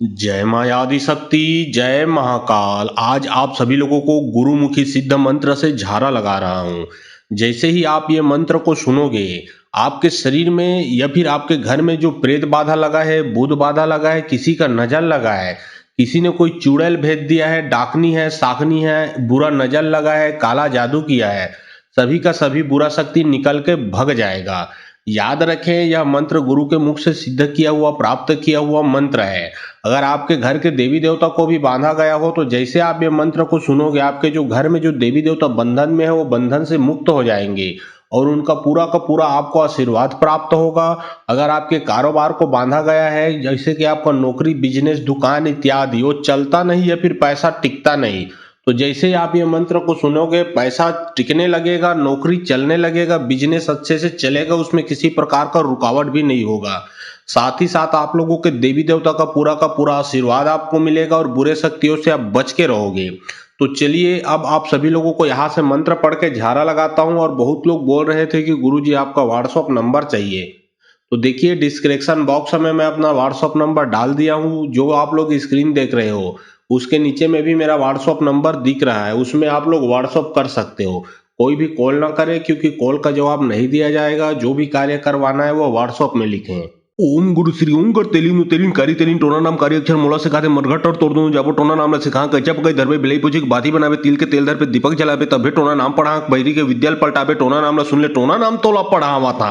जय माँ आदि शक्ति। जय महाकाल। आज आप सभी लोगों को गुरुमुखी सिद्ध मंत्र से झारा लगा रहा हूँ। जैसे ही आप ये मंत्र को सुनोगे, आपके शरीर में या फिर आपके घर में जो प्रेत बाधा लगा है, भूत बाधा लगा है, किसी का नजर लगा है, किसी ने कोई चुड़ैल भेज दिया है, डाकनी है, साकनी है, बुरा नजर लगा है, काला जादू किया है, सभी का सभी बुरा शक्ति निकल के भग जाएगा। याद रखें, यह मंत्र गुरु के मुख से सिद्ध किया हुआ, प्राप्त किया हुआ मंत्र है। अगर आपके घर के देवी देवता को भी बांधा गया हो, तो जैसे आप ये मंत्र को सुनोगे, आपके जो घर में जो देवी देवता बंधन में है, वो बंधन से मुक्त हो जाएंगे और उनका पूरा का पूरा आपको आशीर्वाद प्राप्त होगा। अगर आपके कारोबार को बांधा गया है, जैसे कि आपका नौकरी, बिजनेस, दुकान इत्यादि, वो चलता नहीं है, फिर पैसा टिकता नहीं, तो जैसे ही आप ये मंत्र को सुनोगे, पैसा टिकने लगेगा, नौकरी चलने लगेगा, बिजनेस अच्छे से चलेगा, उसमें किसी प्रकार का रुकावट भी नहीं होगा। साथ ही साथ आप लोगों के देवी देवता का पूरा आशीर्वाद आपको मिलेगा और बुरे शक्तियों से आप बच के रहोगे। तो चलिए, अब आप सभी लोगों को यहाँ से मंत्र पढ़ के झारा लगाता हूँ। और बहुत लोग बोल रहे थे कि गुरुजी आपका व्हाट्सअप नंबर चाहिए, तो देखिए डिस्क्रिप्शन बॉक्स में मैं अपना व्हाट्सअप नंबर डाल दिया हूँ। जो आप लोग स्क्रीन देख रहे हो, उसके नीचे में भी मेरा व्हाट्सअप नंबर दिख रहा है, उसमें आप लोग व्हाट्सअप कर सकते हो। कोई भी कॉल ना करे, क्योंकि कॉल का जवाब नहीं दिया जाएगा। जो भी कार्य करवाना है वो व्हाट्सअप में लिखें। ओम गुरु श्री ओम कर तेलिन तेलिन कारी तेलिन टोना नाम कार्य अक्षर मोला से खाते मरघट और तोड़ दूं जाबो टोना नाम से खा कच्चा पकाई धरबे बिलाई पूछे बाती बनावे तिल के तेल धर पे दीपक जलावे तबे टोना नाम पढ़ा बैरी के विद्याल पलटावे टोना नाम ला सुन ले टोना नाम तोला पढ़ा हुआ था।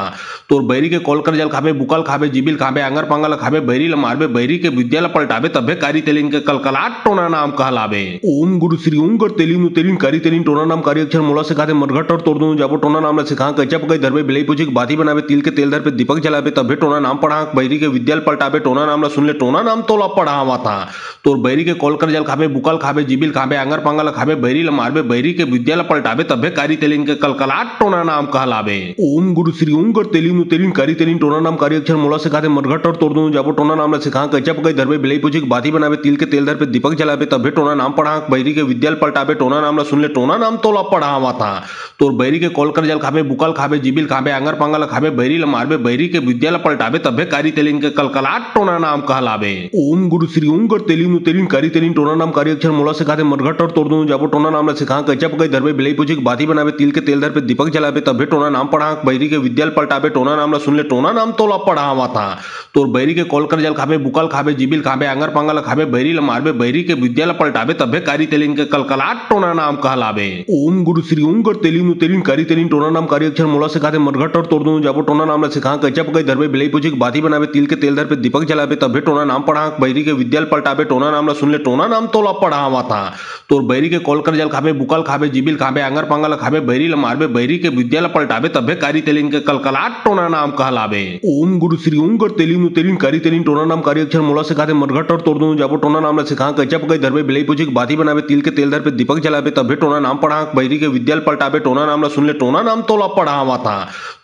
तो बैरी के कॉल कर जल खावे बुकल खावे जिबिल खावे आंगर पांगल खावे बैरी ला मारबे बैरी के विद्याल पलटावे तबे कारी तेलिन के कलकलाट टोना नाम कहलावे। ओम गुरु श्री ओम कर तेलिन तेलिन कारी तेलिन टोना नाम कार्य अक्षर मोला से खाते मरघट और तोड़ दूं जाबो टोना नाम से खा कच्चा पकाई धरबे बिलाई पूछे बाती बनावे तिल के तेल धर पे दीपक जलावे तबे टोना नाम पढ़ा बैरी के विद्याल पलटावे टोना नाम ला सुन ले टोना नाम तोला पढ़ा हुआ था। तो बैरी के कॉल कर जल खावे बुकल खावे जिबिल खावे आंगर पांगल खावे बैरी ला मारबे बैरी के विद्याल पलटावे तबे कारी तेलिन के कलकलाट टोना नाम कहलावे। ओम गुरु श्री ओम कर तेलिन तेलिन कारी तेलिन टोना नाम कार्य अक्षर मोला से खाते मरघट और तोड़ दूं जाबो टोना नाम ला से खा कच्चा पकाई धरबे बिलाई पूछे बाती बनावे तिल के तेल धर पे दीपक जलावे तबे टोना नाम पढ़ा बैरी के विद्याल पलटावे टोना नाम ला सुन ले टोना नाम तोला पढ़ा हुआ था। तो बैरी के कॉल कर जल खावे बुकल खावे जिबिल खावे आंगर पांगल खावे बैरी ला मारबे बैरी के विद्याल पलटावे तबे कारी तेलिन के कलकलाट टोना नाम कहलावे। ओम गुरु श्री ओम कर तेलिन तेलिन कारी तेलिन टोना नाम कार्य अक्षर मोला से खाते मरघट और तोड़ दूं जाबो टोना नाम ला से खा कच्चा पकाई धरबे बिलाई पूछे बाती बनावे तिल के तेल धर पे दीपक जलावे तबे टोना नाम पढ़ा बैरी के विद्याल पलटावे टोना नाम ला सुन ले टोना नाम तोला पढ़ा हुआ था। तो बैरी के कॉल कर जल खावे बुकल खावे जिबिल खावे आंगर पांगल खावे बैरी ला मारबे बैरी के विद्याल पलटावे तबे कारी तेलिन के कलकलाट टोना नाम कहलावे। ओम गुरु श्री ओम कर तेलिन तेलिन कारी तेलिन टोना नाम कार्य अक्षर मोला से खाते मरघट और तोड़ दूं जाबो टोना नाम ला से खा कच्चा पकाई धरबे बिलाई पूछे बाती बनावे तिल के तेल धर पे दीपक जलावे तबे टोना नाम पढ़ा बैरी के विद्याल पलटावे टोना नाम ला सुन ले टोना नाम तोला पढ़ा हुआ था। तो बैरी के कॉल कर जल खावे बुकल खावे जिबिल खावे आंगर पांगल खावे बैरी ला मारबे बैरी के विद्याल पलटावे तबे कारी तेलिन के कलकलाट टोना नाम कहलावे। ओम गुरु श्री ओम कर तेलिन तेलिन कारी तेलिन टोना नाम कार्य अक्षर मोला से खाते मरघट और तोड़ दूं जाबो टोना नाम ला से खा कच्चा पकाई धरबे बिलाई पूछे बाती बनावे तिल के तेल धर पे दीपक जलावे तबे टोना नाम पढ़ा बैरी के विद्याल पलटावे टोना नाम ला सुन ले टोना नाम तोला पढ़ा हुआ था।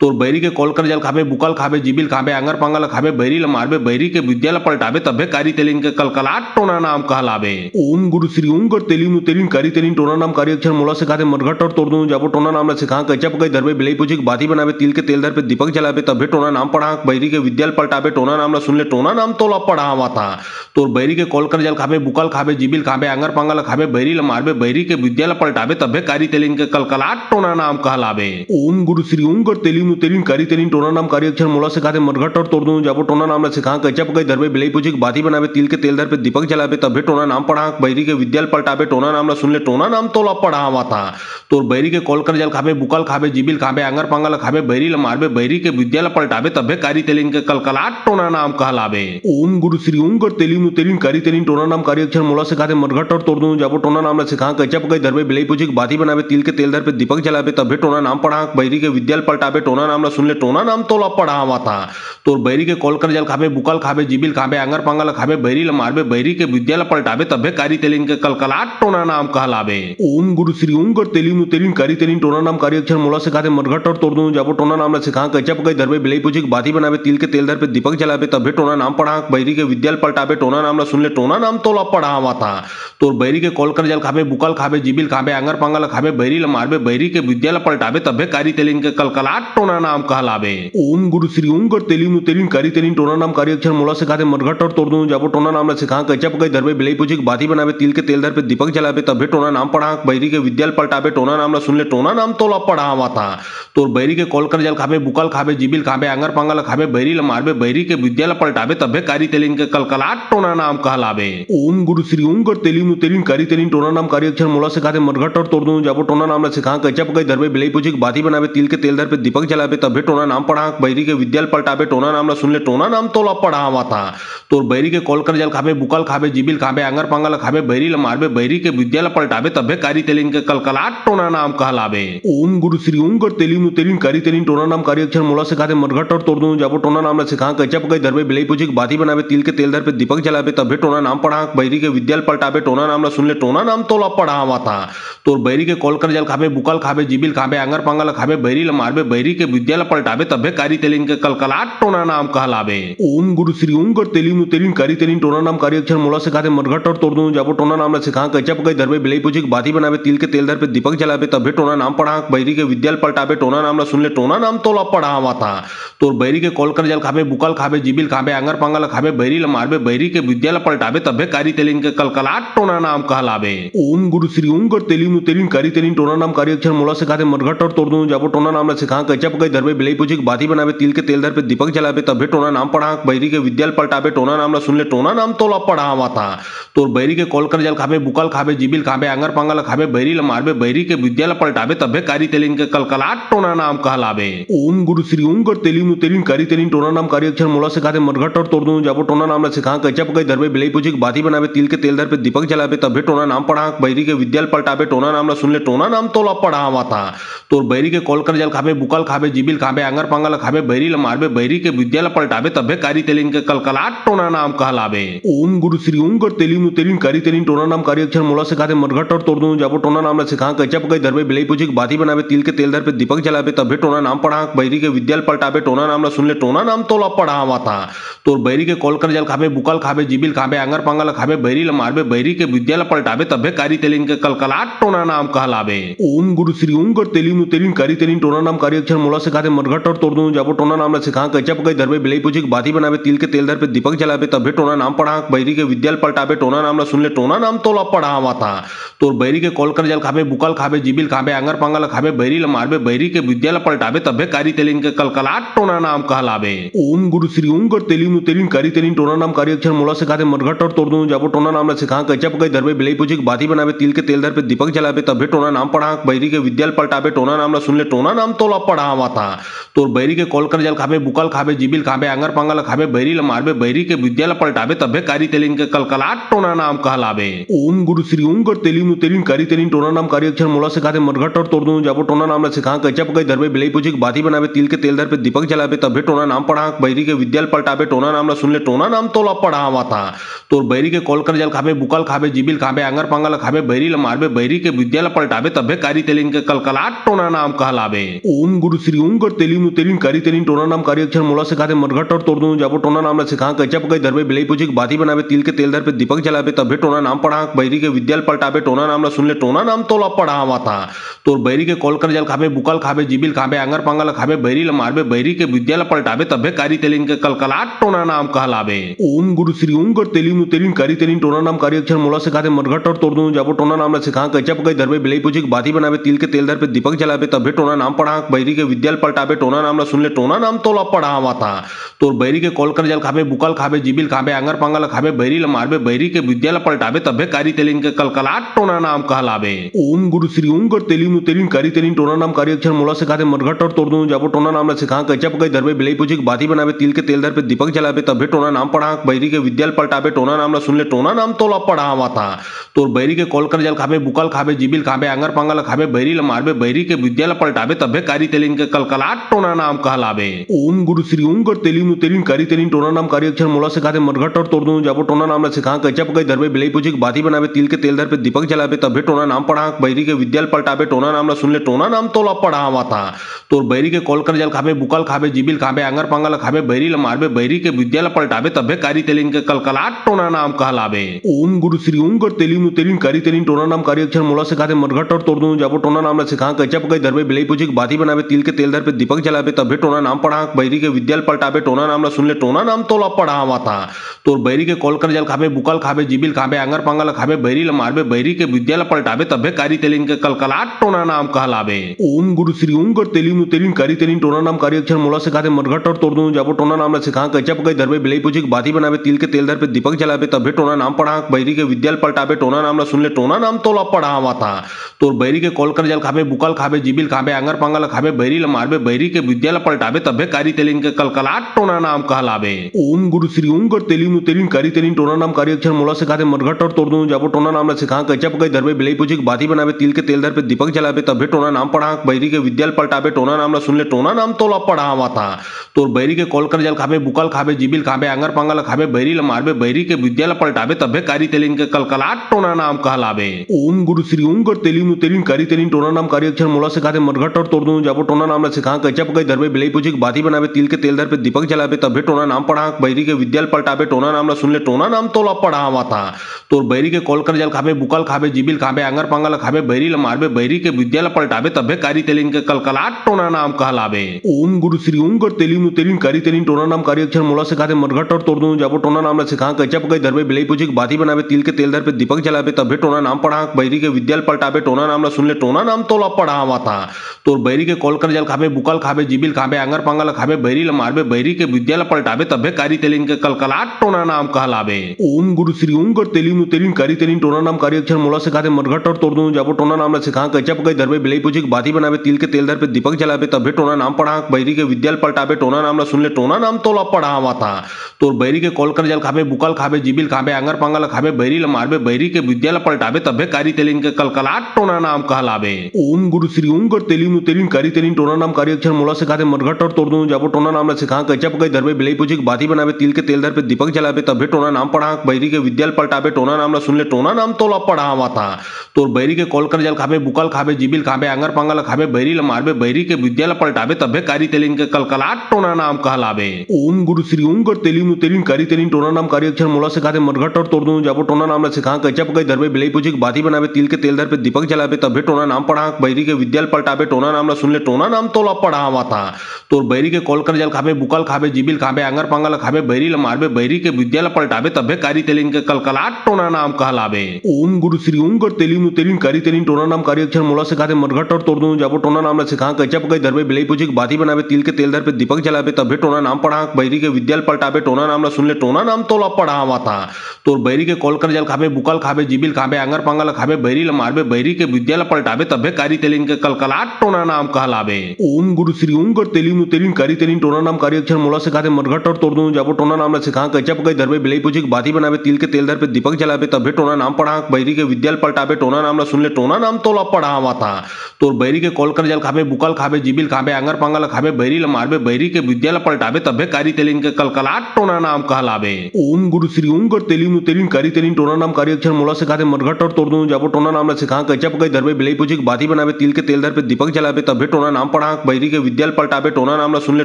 तो बैरी के कॉल कर जल खावे बुकल खावे जिबिल खावे आंगर पांगल खावे बैरी ला मारबे बैरी के विद्याल पलटावे तबे कारी तेलिन के कलकलाट टोना नाम कहलावे। ओम गुरु श्री ओम कर तेलिन तेलिन कारी तेलिन टोना नाम कार्य अक्षर मोला से खाते मरघट और तोड़ दूं जाबो टोना नाम ला से खा कच्चा पकाई धरबे बिलाई पूछे बाती बनावे तिल के तेल धर पे दीपक जलावे तबे टोना नाम पढ़ा बैरी के विद्याल पलटावे टोना नाम ला सुन ले टोना नाम तोला पढ़ा हुआ था। तो बैरी के कॉल कर जल खावे बुकल खावे जिबिल खावे आंगर पांगल खावे बैरी ला मारबे बैरी के विद्याल पलटावे तबे कारी तेलिन के कलकलाट टोना नाम कहलावे। ओम गुरु श्री ओम कर तेलिन तेलिन कारी तेलिन टोना नाम कार्य अक्षर मोला से खाते मरघट और तोड़ दूं जाबो टोना नाम ला से खा कच्चा पकाई धरबे बिलाई पूछे बाती बनावे तिल के तेल धर पे दीपक जलावे तबे टोना नाम पढ़ा बैरी के विद्याल पलटावे टोना नाम ला सुन ले टोना नाम तोला पढ़ा हुआ था। तो बैरी के कॉल कर जल खावे बुकल खावे जिबिल खावे आंगर पांगल खावे बैरी ला मारबे बैरी के विद्याल पलटावे तबे कारी तेलिन के कलकलाट टोना नाम कहलावे। ओम गुरु श्री ओम कर तेलिन तेलिन कारी तेलिन टोना नाम कार्य अक्षर मोला से खाते मरघट और तोड़ दूं जाबो टोना नाम ला से खा कच्चा पकाई धरबे बिलाई पूछे बाती बनावे तिल के तेल धर पे दीपक जलावे तबे टोना नाम पढ़ा बैरी के विद्याल पलटावे टोना नाम ला सुन ले टोना नाम तोला पढ़ा हुआ था। तो बैरी के कॉल कर जल खावे बुकल खावे जिबिल खावे आंगर पांगल खावे बैरी ला मारबे बैरी के विद्याल पलटावे तबे कारी तेलिन के कलकलाट टोना नाम कहलावे। ओम गुरु श्री ओम कर तेलिन तेलिन कारी तेलिन टोना नाम कार्य अक्षर मोला से खाते मरघट और तोड़ दूं जाबो टोना नाम ला से खा कच्चा पकाई धरबे बिलाई पूछे बाती बनावे तिल के तेल धर पे दीपक जलावे तबे टोना नाम पढ़ा बैरी के विद्याल पलटावे टोना नाम ला सुन ले टोना नाम तोला पढ़ा हुआ था। तो बैरी के कॉल कर जल खावे बुकल खावे जिबिल खावे आंगर पांगल खावे बैरी ला मारबे बैरी के विद्याल पलटावे तबे कारी तेलिन के कलकलाट टोना नाम कहलावे। ओम गुरु श्री ओम कर तेलिन तेलिन कारी तेलिन टोना नाम कारी अक्षर मोला से खाते मरघट और तोड़ दूं जाबो टोना नाम ला सिखा कच्चा पकई धरबे बिलई पूछी बाती बनावे तिल के तेल धर पे दीपक जलावे तबे टोना नाम पढ़ा बैरी के विद्याल पलटावे टोना नाम ला सुन ले टोना नाम तोला पढ़ावा था तोर बैरी के कॉल कर जल खाबे बुकल खाबे जिबिल खाबे आंगर पांगल खाबे बैरी ला मारबे बैरी के विद्याल पलटावे तबे कारी तेलिन के कलकलाट टोना नाम कहलावे। ओम गुरु श्री ओम कर तेलिन तेलिन कारी तेलिन टोना नाम कारी अक्षर मोला से खाते मरघट और तोड़ दूं जाबो टोना नाम ला सिखा कच्चा पकई धरबे बिलई पूछी बाती बनावे तिल के तेल धर पे दीपक जलावे तबे टोना नाम पढ़ा बैरी के विद्याल पलटावे टोना नाम ला सुन ले टोना नाम तोला पढ़ावा था तोर बैरी के कॉल कर जल खाबे बुकल खाबे जिबिल खाबे आंगर पांगल खाबे बैरी ला मारबे बैरी के विद्याल पलटावे तबे कारी तेलिन के कलकलाट टोना नाम कहलावे। ओम गुरु श्री ओम कर तेलिन तेलिन कारी तेलिन टोना नाम कारी अक्षर मोला से खाते मरघट और तोड़ दूं जाबो टोना नाम ला सिखा कच्चा पकई धरबे बिलई पूछी बाती बनावे तिल के तेल धर पे दीपक जलावे तबे टोना नाम पढ़ा बैरी के विद्याल पलटावे टोना नाम ला सुन ले टोना नाम तोला पढ़ावा था तोर बैरी के कॉल कर जल खाबे बुकल खाबे जिबिल खाबे आंगर पांगल खाबे बैरी ला मारबे बैरी के विद्याल पलटावे तबे कारी तेलिन के कलकलाट टोना नाम कहलावे। ओम गुरु श्री ओम कर तेलिन तेलिन कारी तेलिन टोना नाम कारी अक्षर मोला से खाते मरघट और तोड़ दूं जाबो टोना नाम ला सिखा कच्चा पकई धरबे बिलई पूछी बाती बनावे तिल के तेल धर पे दीपक जलावे तबे टोना नाम पढ़ा बैरी के विद्याल पलटावे टोना नाम ला सुन ले टोना नाम तोला पढ़ावा था तोर बैरी के कॉल कर जल खाबे बुकल खाबे जिबिल खाबे आंगर पांगल खाबे बैरी ला मारबे बैरी के विद्याल पलटावे तबे कारी तेलिन के कलकलाट टोना नाम कहलावे। ओम गुरु श्री ओम कर तेलिन तेलिन कारी तेलिन टोना नाम कारी अक्षर मोला से खाते मरघट और तोड़ दूं जाबो टोना नाम ला सिखा कच्चा पकई धरबे बिलई पूछी बाती बनावे तिल के तेल धर पे दीपक जलावे तबे टोना नाम पढ़ा बैरी के विद्याल पलटावे टोना नाम ला सुन ले टोना नाम तोला पढ़ावा था तोर बैरी के कॉल कर जल खाबे बुकल खाबे जिबिल खाबे आंगर पांगल खाबे बैरी ला मारबे बैरी के विद्याल पलटावे तबे कारी तेलिन के कलकलाट टोना नाम कहलावे। ओम गुरु श्री ओम कर तेलिन तेलिन कारी तेलिन टोना नाम कारी अक्षर मोला से खाते मरघट और तोड़ दूं जाबो टोना नाम ला सिखा कच्चा पकई धरबे बिलई पूछी बाती बनावे तिल के तेल धर पे दीपक जलावे तबे टोना नाम पढ़ा बैरी के विद्याल पलटावे टोना नाम ला सुन ले टोना नाम तोला पढ़ावा था तोर बैरी के कॉल कर जल खाबे बुकल खाबे जिबिल खाबे आंगर पांगल खाबे बैरी ला मारबे बैरी के विद्याल पलटावे तबे कारी तेलिन के कलकलाट टोना नाम कहलावे। ओम गुरु श्री ओम कर तेलिन तेलिन कारी तेलिन टोना नाम कारी अक्षर मोला से खाते मरघट और तोड़ दूं जाबो टोना नाम ला सिखा कच्चा पकई धरबे बिलई पूछी बाती बनावे तिल के तेल धर पे दीपक जलावे तबे टोना नाम पढ़ा बैरी के विद्याल पलटावे टोना नाम ला सुन ले टोना नाम तोला पढ़ावा था तोर बैरी के कॉल कर जल खाबे बुकल खाबे जिबिल खाबे आंगर पांगल खाबे बैरी ला मारबे बैरी के विद्याल पलटावे तबे कारी तेलिन के कलकलाट टोना नाम कहलावे। ओम गुरु श्री ओम कर तेलिन तेलिन कारी तेलिन टोना नाम कारी अक्षर मोला से खाते मरघट और तोड़ दूं जाबो टोना नाम ला सिखा कच्चा पकई धरबे बिलई पूछी बाती बनावे तिल के तेल धर पे दीपक जलावे तबे टोना नाम पढ़ा बैरी के विद्याल पलटावे टोना नाम ला सुन ले टोना नाम तोला पढ़ावा था तोर बैरी के कॉल कर जल खाबे बुकल खाबे जिबिल खाबे आंगर पांगल खाबे बैरी ला मारबे बैरी के विद्याल पलटावे तबे कारी तेलिन के कलकलाट टोना नाम कहलावे। ओम गुरु श्री ओम कर तेलिन तेलिन कारी तेलिन टोना नाम कारी अक्षर मोला से खाते मरघट और तोड़ दूं जाबो टोना नाम ला सिखा कच्चा पकई धरबे बिलई पूछी बाती बनावे तिल के तेल धर पे दीपक जलावे तबे टोना नाम पढ़ा बैरी के विद्याल पलटावे टोना नाम ला सुन ले टोना नाम तोला पढ़ावा था तोर बैरी के कॉल कर जल खाबे बुकल खाबे जिबिल खाबे आंगर पांगल खाबे बैरी ला मारबे बैरी के विद्याल पलटावे तबे कारी तेलिन के कलकलाट टोना नाम कहलावे। ओम गुरु श्री ओम कर तेलिन तेलिन कारी तेलिन टोना नाम कारी अक्षर मोला से खाते मरघट और तोड़ दूं जाबो टोना नाम ला सिखा कच्चा पकई धरबे बिलई पूछी बाती बनावे तिल के तेल धर पे दीपक जलावे तबे टोना नाम पढ़ा बैरी के विद्याल पलटावे टोना नाम ला सुन ले टोना नाम तोला पढ़ावा था तोर बैरी के कॉल कर जल खाबे बुकल खाबे जिबिल खाबे आंगर पांगल खाबे बैरी ला मारबे बैरी के विद्याल पलटावे तबे कारी तेलिन के कलकलाट टोना नाम कहलावे। ओम गुरु श्री ओम कर तेलिन तेलिन कारी तेलिन टोना नाम कारी अक्षर मोला से खाते मरघट और तोड़ दूं जाबो टोना नाम ला सिखा कच्चा पकई धरबे बिलई पूछी बाती बनावे तिल के तेल धर पे दीपक जलावे तबे टोना नाम पढ़ा बैरी के विद्याल पलटावे टोना नाम ला सुन ले टोना नाम तोला पढ़ावा था तोर बैरी के कॉल कर जल खाबे बुकल खाबे जिबिल खाबे आंगर पांगल खाबे बैरी ला मारबे बैरी के विद्याल पलटावे तबे कारी तेलिन के कलकलाट टोना नाम कहलावे। ओम गुरु श्री ओम कर तेलिन तेलिन कारी तेलिन टोना नाम कारी अक्षर मोला से खाते मरघट और तोड़ दूं जाबो टोना नाम ला सिखा कच्चा पकई धरबे बिलई पूछी बाती बनावे तिल के तेल धर पे दीपक जलावे तबे टोना नाम पढ़ा बैरी के विद्याल पलटावे टोना नाम ला सुन ले टोना नाम तोला पढ़ावा था तोर बैरी के कॉल कर जल खाबे बुकल खाबे जिबिल खाबे आंगर पांगल खाबे बैरी ला मारबे बैरी के विद्याल पलटावे तबे कारी तेलिन के कलकलाट टोना नाम कहलावे। ओम गुरु श्री ओम कर तेलिन तेलिन कारी तेलिन टोना नाम कारी अक्षर मोला से खाते मरघट और तोड़ दूं जाबो टोना नाम ला सिखा कच्चा पकई धरबे बिलई पूछी बाती बनावे तिल के तेल धर पे दीपक जलावे तबे टोना नाम पढ़ा बैरी के विद्याल पलटावे टोना नाम ला सुन ले टोना नाम तोला पढ़ावा था तोर बैरी के कॉल कर जल खाबे बुकल खाबे जिबिल खाबे आंगर पांगल खाबे बैरी ला मारबे बैरी के विद्याल पलटावे तबे कारी तेलिन के कलकलाट टोना नाम कहलावे। ओम गुरु श्री ओम कर तेलिन तेलिन कारी तेलिन टोना नाम कारी अक्षर मोला से खाते मरघट और तोड़ दूं जाबो टोना नाम ला सिखा कच्चा पकई धरबे बिलई पूछी बाती बनावे तिल के तेल धर पे दीपक जलावे तबे टोना नाम पढ़ा बैरी के विद्याल पलटावे टोना नाम ला सुन ले टोना नाम तोला पढ़ावा था तोर बैरी के कॉल कर जल खाबे बुकल खाबे जिबिल खाबे आंगर पांगल खाबे बैरी ला मारबे बैरी के विद्याल पलटावे तबे कारी तेलिन के कलकलाट टोना नाम कहलावे। ओम गुरु श्री ओम कर तेलिन तेलिन कारी तेलिन टोना नाम कारी अक्षर मोला से खाते मरघट और तोड़ दूं जाबो टोना नाम ला सिखा कच्चा पकई धरबे बिलई पूछी बाती बनावे तिल के तेल धर पे दीपक जलावे तबे टोना नाम पढ़ा बैरी के विद्याल पलटावे टोना नाम ला सुन ले टोना नाम तोला पढ़ावा था। तोर बैरी के कॉल कर जल खाबे बुकल खाबे जिबिल खाबे आंगर पांगल खाबे बैरी ल मारबे बैरी के विद्या ल पलटावे तबे कारी तेलिन के कलकलाट टोना नाम कहलावे। ओम गुरु श्री ओम कर तेलिन तेलिन कारी तेलिन टोना नाम कारी अक्षर मोला सिखाते मरघट और तोड़ दूं जाबो टोना नाम ला सिखा कच्चा पकई धरबे बिलाई पूछी बाती बनावे तिल के तेल धर पे दीपक जलावे तबे टोना नाम पढ़ा बैरी के विद्या पलटावे टोना नाम ला सुन ले टोना नाम तोला पढ़ावा था। तोर बैरी के कॉल कर जल खाबे बुकल खाबे जिबिल खाबे आंगर पांगल खाबे बैरी ल मारबे बैरी के विद्या पलटावे तबे कारी तेलिन के कलकलाट टोना नाम कहलावे। ओम गुरु श्री ओम कर तेलिन तेलिन कारी तेलिन टोना नाम कारी अक्षर मोला सिखाते मरघट और तोड़ दूं जाबो टोना नाम ला सिखा कच्चा पकई धरबे बिलाई पूछी बाती बनावे तिल के तेल धर पे दीपक जलावे तबे टोना नाम पढ़ा बैरी के विद्या पलटावे टोना नाम ला सुन ले टोना नाम तोला पढ़ावा था। तोर बैरी के कॉल कर जल खाबे बुकल खाबे जिबिल खाबे आंगर पांगल खाबे बैरी ल मारबे बैरी के विद्या पलटावे तबे कारी तेलिन के कलकलाट टोना नाम कहलावे। ओम गुरु श्री ओम कर तेलिन तेलिन कारी तेलिन टोना नाम कारी अक्षर मोला सिखाते मरघट और तोड़ दूं जाबो टोना नाम ला सिखा कच्चा पकई धरबे बिलाई पूछी बाती बनावे तिल के तेल धर पे दीपक जलावे तबे टोना नाम पढ़ा बैरी के विद्या पलटावे टोना नाम ला सुन ले टोना नाम तोला पढ़ावा था। तोर बैरी के कॉल कर जल खाबे बुकल खाबे जिबिल खाबे आंगर पांगल खाबे बैरी ल मारबे बैरी के विद्या पलटावे तबे कारी तेलिन के कलकलाट टोना नाम कहलावे। ओम गुरु श्री ओम कर तेलिन तेलिन कारी तेलिन टोना नाम कारी अक्षर मोला सिखाते मरघट और तोड़ दूं जाबो टोना नाम ला सिखा कच्चा पकई धरबे बिलाई पूछी बाती बनावे तिल के तेल धर पे दीपक जलावे तबे टोना नाम पढ़ा बैरी के विद्या पलटावे टोना नाम ला सुन ले टोना नाम तोला पढ़ावा था। तोर बैरी के कॉल कर जल खाबे बुकल खाबे जिबिल खाबे आंगर पांगल खाबे बैरी ल मारबे बैरी के विद्या पलटावे तबे कारी तेलिन के कलकलाट टोना नाम कहलावे। ओम गुरु श्री ओम कर तेलिन तेलिन कारी तेलिन टोना नाम कारी अक्षर मोला सिखाते मरघट और तोड़ दूं जाबो टोना नाम ला सिखा कच्चा पकई धरबे बिलाई पूछी बाती बनावे तिल के तेल धर पे दीपक जलावे तबे टोना नाम पढ़ा बैरी के विद्या पलटावे टोना नाम ला सुन ले टोना नाम तोला पढ़ावा था। तोर बैरी के कॉल कर जल खाबे बुकल खाबे जिबिल खाबे आंगर पांगल खाबे बैरी ल मारबे बैरी के विद्या पलटावे तबे कारी तेलिन के कलकलाट टोना नाम कहलावे। ओम गुरु श्री ओम कर तेलिन तेलिन कारी तेलिन टोना नाम कारी अक्षर मोला सिखाते मरघट और तोड़ दूं जाबो टोना नाम ला सिखा कच्चा पकई धरबे बिलाई पूछी बाती बनावे तिल के तेल धर पे दीपक जलावे तबे टोना नाम पढ़ा बैरी के विद्या पलटावे टोना नाम ला सुन ले टोना नाम तोला पढ़ावा था। तोर बैरी के कॉल कर जल खाबे बुकल खाबे जिबिल खाबे आंगर पांगल खाबे बैरी ल मारबे बैरी के विद्या पलटावे तबे कारी तेलिन के कलकलाट टोना नाम कहलावे। ओम गुरु श्री ओम कर तेलिन तेलिन कारी तेलिन टोना नाम कारी अक्षर मोला सिखाते मरघट और तोड़ दूं जाबो टोना नाम ला सिखा कच्चा पकई धरबे बिलाई पूछी बाती बनावे तिल के तेल धर पे दीपक जलावे तबे टोना नाम पढ़ा बैरी के विद्या पलटावे टोना नाम ला सुन ले टोना नाम तोला पढ़ावा था। तोर बैरी के कॉल कर जल खाबे बुकल खाबे जिबिल खाबे आंगर पांगल खाबे बैरी ल मारबे बैरी के विद्या पलटावे तबे कारी तेलिन के कलकलाट टोना नाम कहलावे। ओम गुरु श्री ओम कर तेलिन तेलिन कारी तेलिन टोना नाम कारी अक्षर मोला सिखाते मरघट और तोड़ दूं जाबो टोना नाम ला सिखा कच्चा पकई धरबे बिलाई पूछी बाती बनावे तिल के तेल धर पे दीपक जलावे तबे टोना नाम पढ़ा बैरी के विद्या पलटावे टोना नाम ला सुन ले टोना नाम तोला पढ़ावा था। तोर बैरी के कॉल कर जल खाबे बुकल खाबे जिबिल खाबे आंगर पांगल खाबे बैरी ल मारबे बैरी के विद्या पलटावे तबे कारी तेलिन के कलकलाट टोना नाम कहलावे। ओम गुरु श्री ओम कर तेलिन तेलिन कारी तेलिन टोना नाम कारी अक्षर मोला सिखाते मरघट और तोड़ दूं जाबो टोना नाम ला सिखा कच्चा पकई धरबे बिलाई पूछी बाती बनावे तिल के तेल धर पे दीपक जलावे तबे टोना नाम पढ़ा बैरी के विद्या पलटावे टोना नाम ला सुन ले टोना नाम तोला पढ़ावा था। तोर बैरी के कॉल कर जल खाबे बुकल खाबे जिबिल खाबे आंगर पांगल खाबे बैरी ल मारबे बैरी के विद्या पलटावे तबे कारी तेलिन के कलकलाट टोना नाम कहलावे। ओम गुरु श्री ओम कर तेलिन तेलिन कारी तेलिन टोना नाम कारी अक्षर मोला सिखाते मरघट और तोड़ दूं जाबो टोना नाम ला सिखा कच्चा पकई धरबे बिलाई पूछी बाती बनावे तिल के तेल धर पे दीपक जलावे तबे टोना नाम पढ़ा बैरी के विद्या पलटावे टोना नाम ला सुन ले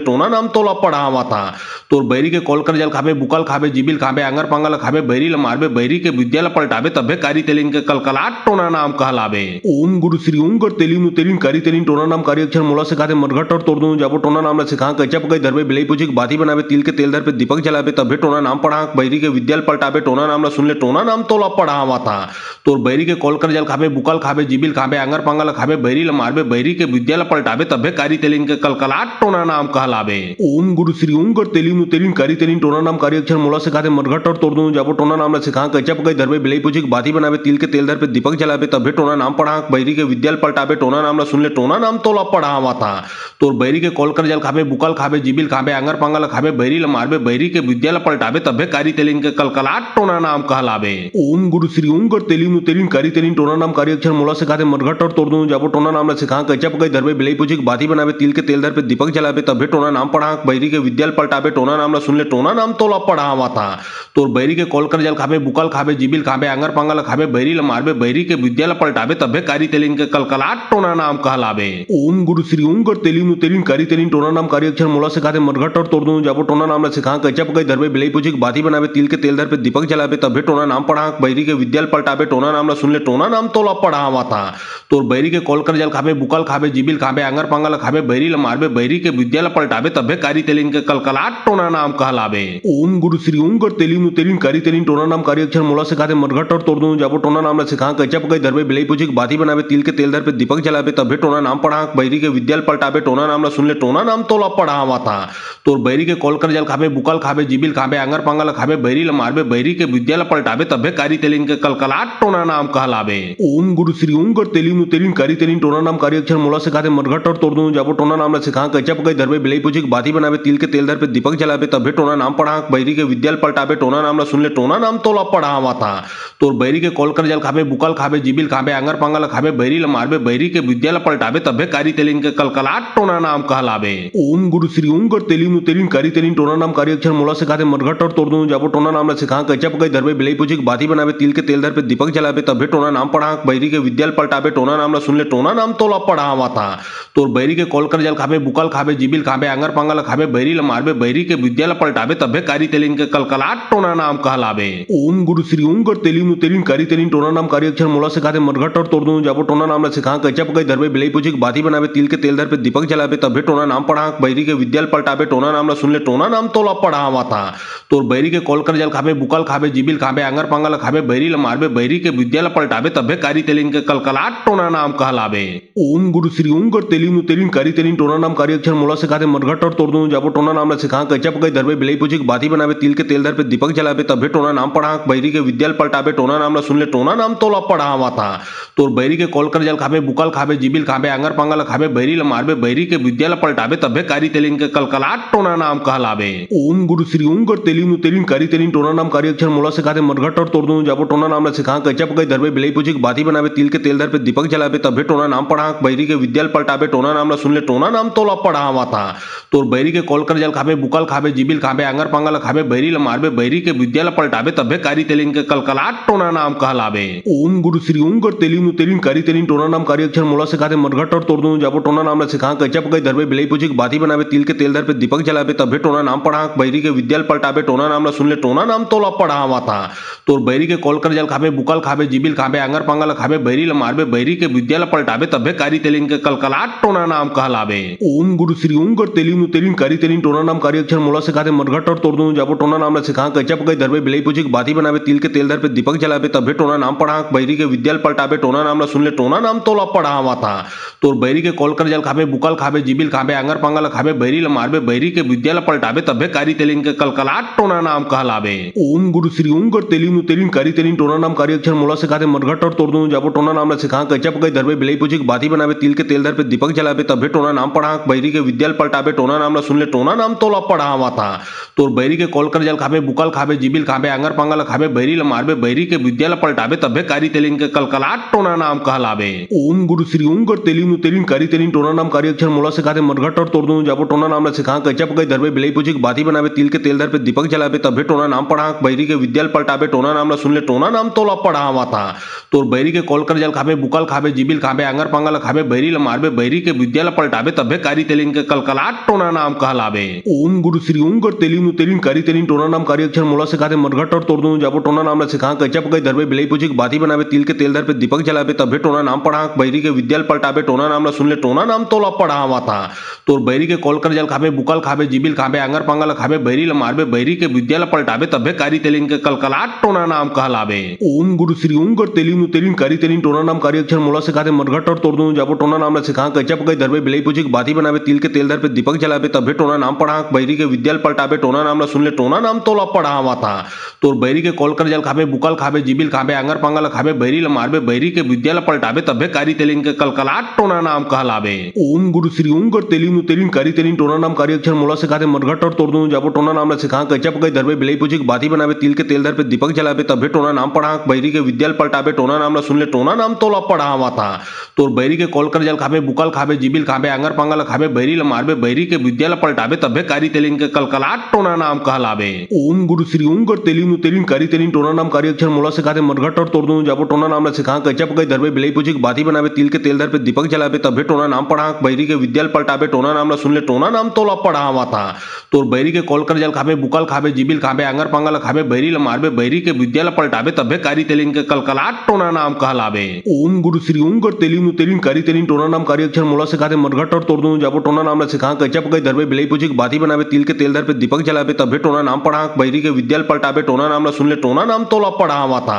टोना नाम तोला पढ़ावा था। तोर बैरी के कॉल कर जल खाबे बुकल खाबे जिबिल खाबे आंगर पांगल खाबे बैरी ल मारबे बैरी के विद्या पलटावे तबे कारी तेलिन के कलकलाट टोना नाम कहलावे। ओम गुरु श्री ओम कर तेलिन तेलिन कारी तेलिन टोना नाम कारी अक्षर मोला सिखाते मरघट और तोड़ दूं जाबो टोना नाम ला सिखा कच्चा पकई धरबे बिलाई पूछी बाती बनावे तिल के तेल धर पे दीपक जलावे तबे टोना नाम पढ़ा बैरी के विद्या पलटावे टोना नाम ला सुन ले टोना नाम तोला पढ़ावा था। तोर बैरी के कॉल कर जल खाबे बुकल खाबे जिबिल खाबे आंगर पांगल खाबे बैरी ल मारबे बैरी के विद्या पलटावे तबे कारी तेलिन के कलकलाट टोना नाम कहलावे। ओम गुरु श्री ओम कर तेलिन तेलिन कारी तेलिन टोना नाम कारी अक्षर मोला सिखाते मरघट और तोड़ दूं जाबो टोना नाम ला सिखा कच्चा पकई धरबे बिलाई पूछी बाती बनावे तिल के तेल धर पे दीपक जलावे तबे टोना नाम पढ़ा बैरी के विद्या पलटावे टोना नाम ला सुन ले टोना नाम तोला पढ़ावा था। तोर बैरी के कॉल कर जल खाबे बुकल खाबे जिबिल खाबे आंगर पांगल खाबे बैरी ल मारबे बैरी के विद्या पलटावे तबे कारी तेलिन के कलकलाट टोना नाम कहलावे। ओम गुरु श्री ओम कर तेलिन तेलिन कारी तेलिन टोना नाम कारी अक्षर मोला सिखाते मरघट और तोड़ दूं जाबो टोना नाम ला सिखा कच्चा पकई धरबे बिलाई पूछी बाती बनावे तिल के तेल धर पे दीपक जलावे तबे टोना नाम पढ़ा बैरी के विद्या पलटावे टोना नाम ला सुन ले टोना नाम तोला पढ़ावा था। तोर बैरी के कॉल कर जल खाबे बुकल खाबे जिबिल खाबे आंगर पांगल खाबे बैरी ल मारबे बैरी के विद्या पलटावे तबे कारी तेलिन के कलकलाट टोना नाम कहलावे। ओम गुरु श्री ओम कर तेलिन तेलिन कारी तेलिन टोना नाम कारी अक्षर मोला सिखाते मरघट और तोड़ दूं जाबो टोना नाम ला सिखा कच्चा पकई धरबे बिलाई पूछी बाती बनावे तिल के तेल धर पे दीपक जलावे तबे टोना नाम पढ़ा बैरी के विद्या पलटावे टोना नाम ला सुन ले टोना नाम तोला पढ़ावा था। तोर बैरी के कॉल कर जल खाबे बुकल खाबे जिबिल खाबे आंगर पांगल खाबे बैरी ल मारबे बैरी के विद्या पलटावे तबे कारी कारी तेलिन के कलकलाट टोना नाम कहलावे। ओम गुरु श्री ओम कर तेलिनु तेलिन कारी तेलिन टोना नाम कारी अक्षर मोला सिखाते मरघट और तोड़ दूं जाबो टोना नाम ला सिखा कच्चा पकाई धरबे बिलाई पूछी बाती बनावे तिल के तेल धर पे दीपक जलावे तबे टोना नाम पढ़ा बैरी के विद्याल पलटावे टोना नाम ला सुन ले टोना नाम तोला पढ़ा हुआ था। तोर बैरी के कॉल कर जल खावे बुकल खावे जिबिल खावे आंगर पांगल खावे बैरी ला मारबे बैरी के विद्याल पलटावे तबे कारी तेलिन के कलकलाट टोना नाम कहलावे। ओम गुरु श्री ओम कर तेलिनु तेलिन कारी तेलिन टोना नाम कारी अक्षर मोला सिखाते मरघट और तोड़ दूं जाबो टोना नाम ला सिखा कच्चा पकाई धरबे बिलाई पूछी बाती बनावे तिल के तेल धर पे दीपक जलावे तबे टोना नाम पढ़ा बैरी के विद्याल पलटावे टोना नाम ला सुन ले टोना नाम तोला पढ़ा हुआ था। तोर बैरी के कॉल कर जल खावे बुकल खावे जिबिल खावे आंगर पांगल खावे बैरी ला मारबे बैरी के विद्याल पलटावे तबे कारी तेलिन के कलकलाट टोना नाम कहलावे। ओम गुरु श्री ओम कर तेलिनु तेलिन कारी तेलिन टोना नाम कारी अक्षर मोला सिखाते मरघट और तोड़ दूं जाबो टोना नाम ला सिखा कच्चा पकाई धरबे बिलाई पूछी बाती बनावे तिल के तेल धर पे दीपक जलावे तबे टोना नाम पढ़ा बैरी के विद्याल पलटावे टोना नाम ला सुन ले टोना नाम तोला पढ़ा हुआ था। तोर बैरी के कॉल कर जल खावे बुकल खावे जिबिल खावे आंगर पांगल खावे बैरी ला मारबे बैरी के विद्याल पलटावे तबे कारी तेलिन के कलकलाट टोना नाम कहलावे। ओम गुरु श्री ओम कर तेलिनु तेलिन कारी तेलिन टोना नाम कारी अक्षर मोला सिखाते मरघट और तोड़ दूं जाबो टोना नाम ला सिखा कच्चा पकाई धरबे बिलाई पूछी बाती बनावे तिल के तेल धर पे दीपक जलावे तबे टोना नाम पढ़ा बैरी के विद्याल पलटावे टोना नाम ला सुन ले टोना नाम तोला पढ़ा हुआ था। तोर बैरी के कॉल कर जल खावे बुकल खावे जिबिल खावे आंगर पांगल खावे बैरी ला मारबे बैरी के विद्याल पलटावे तबे कारी तेलिन के कलकलाट टोना नाम कहलावे। ओम गुरु श्री ओम कर तेलिनु तेलिन कारी तेलिन टोना नाम कारी अक्षर मोला सिखाते मरघट और तोड़ दूं जाबो टोना नाम ला सिखा कच्चा पकाई धरबे बिलाई पूछी बाती बनावे तिल के तेल धर पे दीपक जलावे तबे टोना नाम पढ़ा बैरी के विद्याल पलटावे टोना नाम ला सुन ले टोना नाम तोला पढ़ा हुआ था। तोर बैरी के कॉल कर जल खावे बुकल खावे जिबिल खावे आंगर पांगल खावे बैरी ला मारबे बैरी के विद्याल पलटावे तबे कारी तेलिन के कलकलाट टोना नाम कहलावे। ओम गुरु श्री ओम कर तेलिनु तेलिन कारी तेलिन टोना नाम कारी अक्षर मोला सिखाते मरघट और तोड़ दूं जाबो टोना नाम ला सिखा कच्चा पकाई धरबे बिलाई पूछी बाती बनावे तिल के तेल धर पे दीपक जलावे तबे टोना नाम पढ़ा बैरी के विद्याल पलटावे टोना नाम ला सुन ले टोना नाम तोला पढ़ा हुआ था। तोर बैरी के कॉल कर जल खावे बुकल खावे जिबिल खावे आंगर पांगल खावे बैरी ला मारबे बैरी के विद्याल पलटावे तबे कारी तेलिन के कलकलाट टोना नाम कहलावे। ओम गुरु श्री ओम कर तेलिनु तेलिन कारी तेलिन टोना नाम कारी अक्षर मोला सिखाते मरघट और तोड़ दूं जाबो टोना नाम ला सिखा कच्चा पकाई धरबे बिलाई पूछी बाती बनावे तिल के तेल धर पे दीपक जलावे तबे टोना नाम पढ़ा बैरी के विद्याल पलटावे टोना नाम ला सुन ले टोना नाम तोला पढ़ा हुआ था। तोर बैरी के कॉल कर जल खावे बुकल खावे जिबिल खावे आंगर पांगल खावे बैरी ला मारबे बैरी के विद्याल पलटावे तबे कारी तेलिन के कलकलाट टोना नाम कहलावे। ओम गुरु श्री ओम कर तेलिनु तेलिन कारी तेलिन टोना नाम कारी अक्षर मोला सिखाते मरघट और तोड़ दूं जाबो टोना नाम ला सिखा कच्चा पकाई धरबे बिलाई पूछी बाती बनावे तिल के तेल धर पे दीपक जलावे तबे टोना नाम पढ़ा बैरी के विद्याल पलटावे टोना नाम ला सुन ले टोना नाम तोला पढ़ा हुआ था। तोर बैरी के कॉल कर जल खावे बुकल खावे जिबिल खावे आंगर पांगल खावे बैरी ला मारबे बैरी के विद्याल पलटावे तबे कारी तेलिन के कलकलाट टोना नाम कहलावे। ओम गुरु श्री ओम कर तेलिनु तेलिन कारी तेलिन टोना नाम कारी अक्षर मोला सिखाते मरघट और तोड़ दूं जाबो टोना नाम ला सिखा कच्चा पकाई धरबे बिलाई पूछी बाती बनावे तिल के तेल धर पे दीपक जलावे तबे टोना नाम पढ़ा बैरी के विद्याल पलटावे टोना नाम ला सुन ले टोना नाम तोला पढ़ा हुआ था। तोर बैरी के कॉल कर जल खावे बुकल खावे जिबिल खावे आंगर पांगल खावे बैरी ला मारबे बैरी के विद्याल पलटावे तबे कारी तेलिन के कलकलाट टोना नाम कहलावे। ओम गुरु श्री ओम कर तेलिनु तेलिन कारी तेलिन टोना नाम कारी अक्षर मोला सिखाते मरघट और तोड़ दूं जाबो टोना नाम ला सिखा कच्चा पकाई धरबे बिलाई पूछी बाती बनावे तिल के तेल धर पे दीपक जलावे तबे टोना नाम पढ़ा बैरी के विद्याल पलटावे टोना नाम ला सुन ले टोना नाम तोला पढ़ा हुआ था। तोर बैरी के कॉल कर जल खावे बुकल खावे जिबिल खावे आंगर पांगल खावे बैरी ला मारबे बैरी के विद्याल पलटावे तबे कारी तेलिन के कलकलाट टोना नाम कहलावे। ओम गुरु श्री ओम कर तेलिनु तेलिन कारी तेलिन टोना नाम कारी अक्षर मोला सिखाते मरघट और तोड़ दूं जाबो टोना नाम ला सिखा कच्चा पकाई धरबे बिलाई पूछी बाती बनावे तिल के तेल धर पे दीपक जलावे तबे टोना नाम पढ़ा बैरी के विद्याल पलटावे टोना नाम ला सुन ले टोना नाम तोला पढ़ा हुआ था। तोर बैरी के कॉल कर जल खावे बुकल खावे जिबिल खावे आंगर पांगल खावे बैरी ला मारबे बैरी के विद्याल पलटावे तबे कारी तेलिन के कलकलाट टोना नाम कहलावे। ओम गुरु श्री ओम कर तेलिनु तेलिन कारी तेलिन टोना नाम कारी अक्षर मोला सिखाते मरघट और तोड़ दूं जाबो टोना नाम ला सिखा कच्चा पकाई धरबे बिलाई पूछी बाती बनावे तिल के तेल धर पे दीपक जलावे तबे टोना नाम पढ़ा बैरी के विद्याल पलटावे टोना नाम ला सुन ले टोना नाम तोला पढ़ा हुआ था। तोर बैरी के कॉल कर जल खावे बुकल खावे जिबिल खावे आंगर पांगल खावे बैरी ला मारबे बैरी के विद्याल पलटावे तबे कारी तेलिन के कलकलाट टोना नाम कहलावे। ओम गुरु श्री ओम कर तेलिनु तेलिन कारी तेलिन टोना नाम कारी अक्षर मोला सिखाते मरघट और तोड़ दूं जाबो टोना नाम ला सिखा कच्चा पकाई धरबे बिलाई पूछी बाती बनावे तिल के तेल धर पे दीपक जलावे तबे टोना नाम पढ़ा बैरी के विद्याल पलटावे टोना नाम ला सुन ले टोना नाम तोला पढ़ा हुआ था। तोर बैरी के कॉल कर जल खावे बुकल खावे जिबिल खावे आंगर पांगल खावे बैरी ला मारबे बैरी के विद्याल पलटावे तबे कारी तेलिन के कलकलाट टोना नाम कहलावे। ओम गुरु श्री ओम कर तेलिनु तेलिन कारी तेलिन टोना नाम कारी अक्षर मोला सिखाते मरघट और तोड़ दूं जाबो टोना नाम ला सिखा कच्चा पकाई धरबे बिलाई पूछी बाती बनावे तिल के तेल धर पे दीपक जलावे तबे टोना नाम पढ़ा बैरी के विद्याल पलटावे टोना नाम ला सुन ले टोना नाम तोला पढ़ा हुआ था। तोर बैरी के कॉल कर जल खावे बुकल खावे जिबिल खावे आंगर पांगल खावे बैरी ला मारबे बैरी के विद्याल पलटावे तबे कारी तेलिन के कलकलाट टोना नाम कहलावे। ओम गुरु श्री ओम कर तेलिनु तेलिन कारी तेलिन टोना नाम कारी अक्षर मोला सिखाते मरघट और तोड़ दूं जाबो टोना नाम ला सिखा कच्चा पकाई धरबे धरबे बिलाई पूछे बाती बनावे तिल के तेल धर पे दीपक जलावे तभे टोना नाम पढ़ा बैरी के विद्याल पलटावे टोना नाम ला सुन ले टोना नाम तोला पढ़ा हुआ था।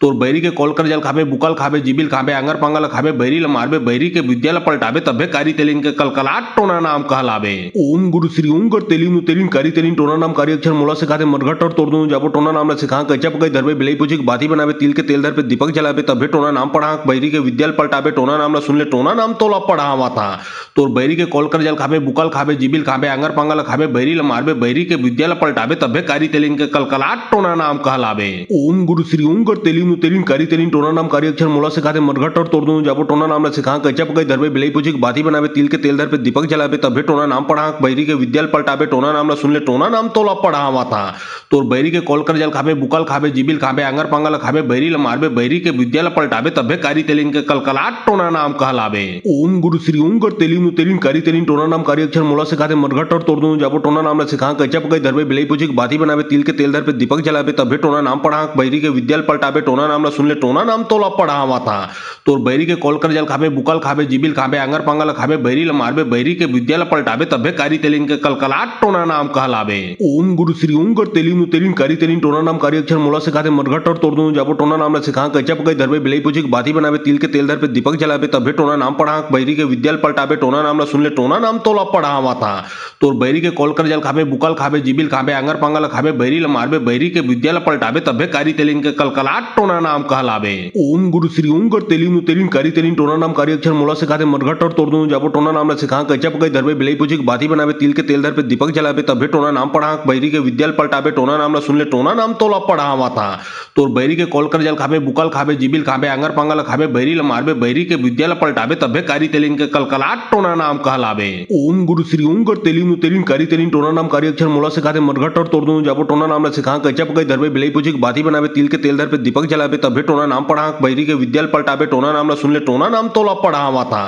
तो बैरी के कॉल कर जल खावे बुकल खावे जिबिल खावे आंगर पांगल खावे बैरी ल मारबे बैरी के विद्याल पलटावे तभे कारी तेलिन के कलकलाट टोना नाम कहलावे। ओम गुरु श्री ओम कर तेलिन तेलिन कारी तेलिन टोना नाम कारी अक्षर मोला सिखाते मरघट और तोड़ दूं जाबो टोना नाम ला सिखा कच्चा पकाई धरबे बिलाई पूछे बाती बनावे तिल के तेल धर पे दीपक जलावे तभे टोना नाम पढ़ा बैरी के विद्याल पलटावे टोना नाम ला सुन ले टोना नाम तोला पढ़ा हुआ था। तो बैरी के कॉल कर जल खावे बुकल खावे जिबिल खावे आंगर पांगल खावे बैरी ल मारबे बैरी के विद्याल पलटावे तभे कारी तेलिन के कलकलाट टोना नाम कहलावे। ओम गुरु श्री ओम कर तेलिन तेलिन कारी तेलिन टोना नाम कारी अक्षर मोला सिखाते मरघट और तोड़ दूं जाबो टोना नाम ला सिखा कच्चा पकाई धरबे बिलाई पूछे बाती बनावे तिल के तेल धर पे दीपक जलावे तभे टोना नाम पढ़ा बैरी के विद्याल पलटावे टोना नाम ला सुन ले टोना नाम तोला पढ़ा हुआ था। तो बैरी के कॉल कर जल खावे बुकल खावे जिबिल खावे आंगर पांगल खावे बैरी ल मारबे बैरी के विद्याल पलटावे तभे कारी तेलिन के कलकलाट टोना नाम कहलावे। ओम गुरु श्री ओम कर तेलिन तेलिन कारी तेलिन टोना नाम कारी अक्षर मोला सिखाते मरघट और तोड़ दूं जाबो टोना नाम ला सिखा कच्चा पकाई धरबे बिलाई पूछे बाती बनावे तिल के तेल धर पे दीपक जलावे तभे टोना नाम पढ़ा बैरी के विद्याल पलटावे टोना नाम ला सुन ले टोना नाम तोला पढ़ा हुआ था। तो बैरी के कॉल कर जल खावे बुकल खावे जिबिल खावे आंगर पांगल खावे बैरी ल मारबे बैरी के विद्याल पलटावे तभे कारी तेलिन के कलकलाट टोना नाम कहलावे। ओम गुरु श्री ओम कर तेलिन तेलिन कारी तेलिन टोना नाम कारी अक्षर मोला सिखाते मरघट और तोड़ दूं जाबो टोना नाम ला सिखा कच्चा पकाई धरबे बिलाई पूछे बाती बनावे तिल के तेल धर पे दीपक जलावे तभे टोना नाम पढ़ा बैरी के विद्याल पलटावे टोना नाम ला सुन ले टोना नाम तोला पढ़ा हुआ था। तो बैरी के कॉल कर जल खावे बुकल खावे जिबिल खावे आंगर पांगल खावे बैरी ल मारबे बैरी के विद्याल पलटावे तभे कारी तेलिन के कलकलाट टोना नाम कहलावे। ओम गुरु श्री ओम कर तेलिन तेलिन कारी तेलिन टोना नाम कारी अक्षर मोला सिखाते मरघट और तोड़ दूं जाबो टोना नाम ला सिखा कच्चा पकाई धरबे बिलाई पूछे बाती बनावे तिल के तेल धर पे दीपक जलावे तभे टोना नाम पढ़ा बैरी के विद्याल पलटावे टोना नाम ला सुन ले टोना नाम तोला पढ़ा हुआ था। तो बैरी के कॉल कर जल खावे बुकल खावे जिबिल खावे आंगर पांगल खावे बैरी ल मारबे बैरी के विद्याल पलटावे तभे कारी तेलिन के कलकलाट टोना नाम कहलावे। ओम गुरु श्री ओम कर तेलिन तेलिन कारी तेलिन टोना नाम कारी अक्षर मोला सिखाते मरघट और तोड़ दूं जाबो टोना नाम ला सिखा कच्चा पकाई धरबे बिलाई पूछे बाती बनावे तिल के तेल धर पे दीपक जलावे तभे टोना नाम पढ़ा बैरी के विद्याल पलटावे टोना नाम ला सुन ले टोना नाम तोला पढ़ा हुआ था।